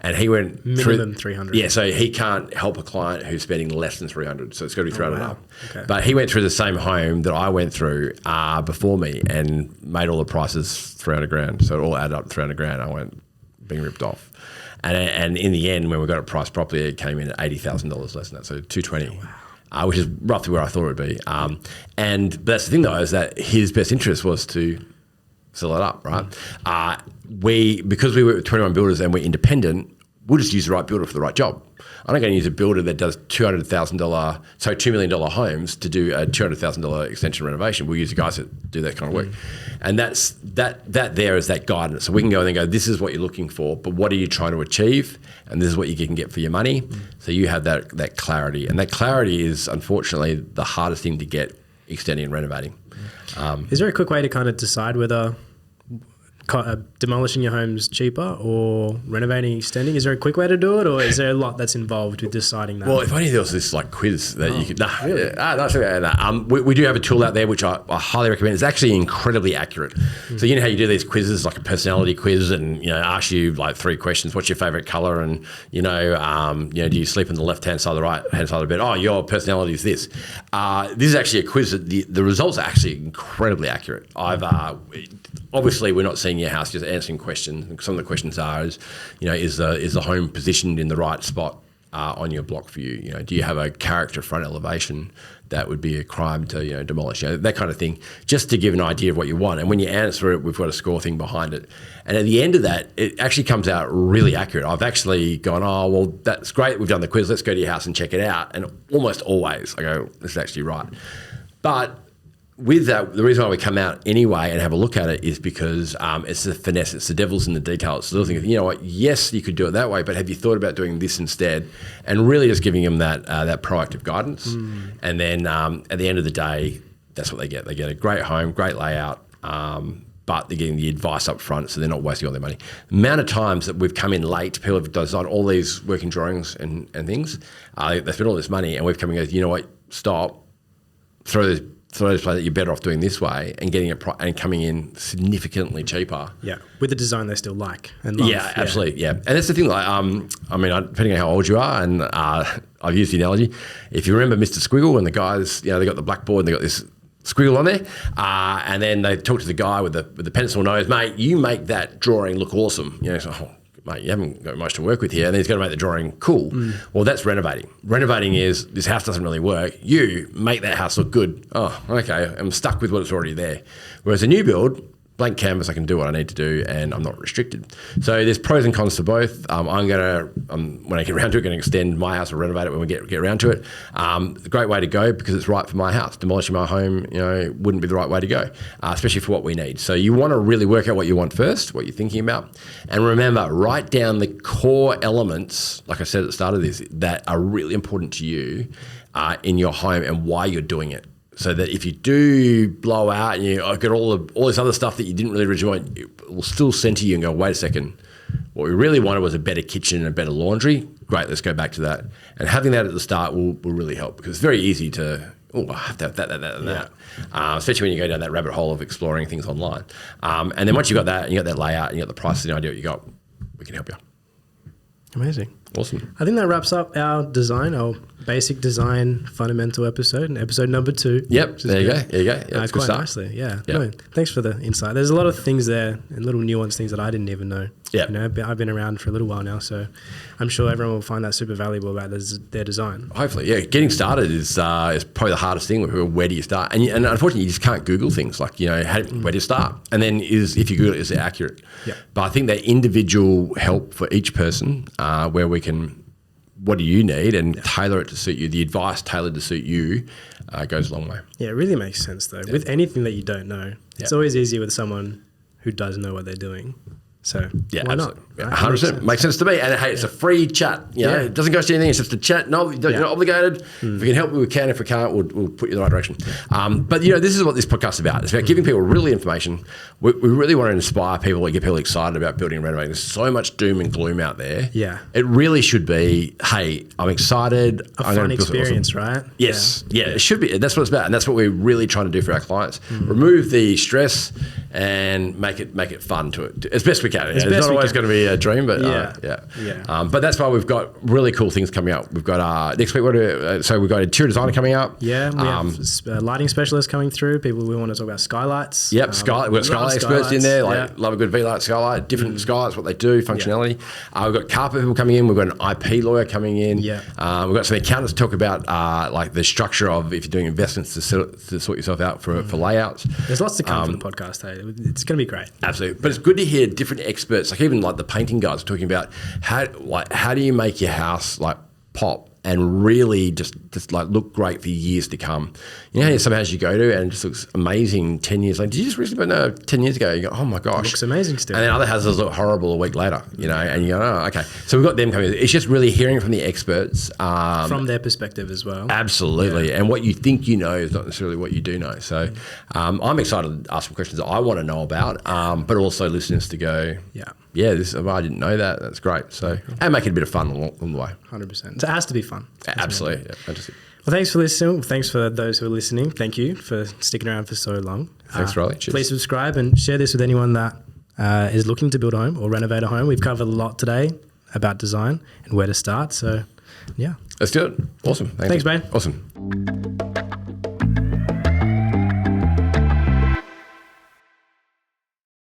And he went minimum 300. Yeah, so he can't help a client who's spending less than 300. So it's got to be 300 up. Okay. But he went through the same home that I went through before me and made all the prices 300 grand. So it all added up to 300 grand. I went being ripped off. And in the end, when we got it priced properly, it came in at $80,000 less than that. So 220. Which is roughly where I thought it would be. But that's the thing though, is that his best interest was to sell it up, right? Because we work with 21 builders and we're independent, we'll just use the right builder for the right job. I'm not going to use a builder that does $2 million homes to do a $200,000 extension renovation. We'll use the guys that do that kind of work. And that there is that guidance. So we can go in and go, this is what you're looking for, but what are you trying to achieve? And this is what you can get for your money. So you have that clarity. And that clarity is, unfortunately, the hardest thing to get extending and renovating. Is there a quick way to kind of decide whether demolishing your home's cheaper or renovating, extending? Is there a quick way to do it, or is there a lot that's involved with deciding that? Well, if only there was this like quiz that you could. We do have a tool out there which I highly recommend. It's actually incredibly accurate. So you know how you do these quizzes, like a personality quiz, and ask you like 3 questions. What's your favorite color? And do you sleep on the left hand side or the right hand side of the bed? Oh, your personality is this. This is actually a quiz that the results are actually incredibly accurate. Obviously, we're not seeing your house, just answering questions. Some of the questions are, is the home positioned in the right spot on your block for you? Do you have a character front elevation that would be a crime to demolish? That kind of thing, just to give an idea of what you want. And when you answer it, we've got a score thing behind it. And at the end of that, it actually comes out really accurate. I've actually gone, oh, well, that's great. We've done the quiz. Let's go to your house and check it out. And almost always I go, this is actually right. But with that, the reason why we come out anyway and have a look at it is because it's the finesse, it's the devil's in the detail. It's the little thing, you know what, yes, you could do it that way, but have you thought about doing this instead? And really just giving them that proactive guidance. And then at the end of the day, that's what they get. They get a great home, great layout, but they're getting the advice up front, so they're not wasting all their money. The amount of times that we've come in late, people have designed all these working drawings and things, they spend all this money, and we've come and go, you know what, stop, throw this play that you're better off doing this way and getting it and coming in significantly cheaper. Yeah, with the design they still like and love. Yeah, absolutely. Yeah, and that's the thing. Like, depending on how old you are, and I've used the analogy. If you remember Mr. Squiggle and the guys, they got the blackboard and they got this squiggle on there, and then they talk to the guy with the pencil nose, mate. You make that drawing look awesome. So, mate, you haven't got much to work with here. And then he's got to make the drawing cool. Well, that's renovating. Renovating is, this house doesn't really work. You make that house look good. Oh, okay, I'm stuck with what's already there. Whereas a new build, blank canvas, I can do what I need to do and I'm not restricted. So there's pros and cons to both. When I get around to it, going to extend my house or renovate it when we get around to it. A great way to go because it's right for my house. Demolishing my home, wouldn't be the right way to go, especially for what we need. So you want to really work out what you want first, what you're thinking about. And remember, write down the core elements, like I said at the start of this, that are really important to you in your home and why you're doing it. So that if you do blow out and you get all this other stuff that you didn't really originally want, it will still center you and go, wait a second, what we really wanted was a better kitchen and a better laundry. Great, let's go back to that. And having that at the start will really help because it's very easy to, I have to have that, and that. Especially when you go down that rabbit hole of exploring things online. And then once you've got that, and you got that layout, and you got the price and the idea what you got, we can help you. Amazing. Awesome. I think that wraps up our basic design fundamental episode, and episode number 2. Yep, there you go. Yeah, quite nicely. Yeah. No, thanks for the insight. There's a lot of things there and little nuanced things that I didn't even know. Yeah. I've been around for a little while now, so I'm sure everyone will find that super valuable about their design. Hopefully, yeah. Getting started is probably the hardest thing. Where do you start? And unfortunately, you just can't Google things like, where do you start? And then if you Google it, is it accurate? Yeah. But I think that individual help for each person, where we can, what do you need, and tailor it to suit you. The advice tailored to suit you goes a long way. Yeah, it really makes sense though. Yeah. With anything that you don't know, it's always easier with someone who does know what they're doing. So Yeah, why absolutely. not? Yeah, Right? 100% makes sense to me. And hey, it's a free chat. You know, it doesn't cost you anything. It's just a chat. No, you're not obligated. If we can help you, we can. If we can't, we'll put you in the right direction. But you know, this is what this podcast is about. It's about giving people really information. We really want to inspire people and get people excited about building and renovating. There's so much doom and gloom out there. Yeah. It really should be, hey, I'm excited. A fun experience, right? Yes. Yeah, it should be. That's what it's about. And that's what we're really trying to do for our clients. Remove the stress and make it fun to it as best we can. It's not always going to be a dream, but but that's why we've got really cool things coming up. We've got next week. So we've got interior designer coming up. Yeah, we have lighting specialists coming through. People we want to talk about skylights. Yep, we've got skylight experts in there. Love a good V-light skylight. Different skylights, what they do, functionality. We've got carpet people coming in. We've got an IP lawyer coming in. Yeah, we've got some accountants to talk about like the structure of if you're doing investments to sort yourself out for layouts. There's lots to come from the podcast. Hey, it's going to be great. Absolutely, but it's good to hear different experts, like even like the painting guys, talking about how do you make your house like pop and really just like look great for years to come. You know, some houses you go to and it just looks amazing 10 years later. Did you just recently, no, 10 years ago, you go, oh my gosh. It looks amazing still. And then other houses look horrible a week later, you know, and you go, oh, okay. So we've got them coming. It's just really hearing from the experts. From their perspective as well. Absolutely. And what you think you know is not necessarily what you do know. So I'm excited to ask some questions that I want to know about, but also listeners to go, yeah, I didn't know that. That's great. So, and make it a bit of fun along the way. 100%. So it has to be fun. Absolutely. Yeah, fantastic. Well, thanks for listening. Thanks for those who are listening. Thank you for sticking around for so long. Thanks, Riley. Cheers. Please subscribe and share this with anyone that is looking to build a home or renovate a home. We've covered a lot today about design and where to start. So, yeah. Let's do it. Awesome. Thanks, mate. Awesome.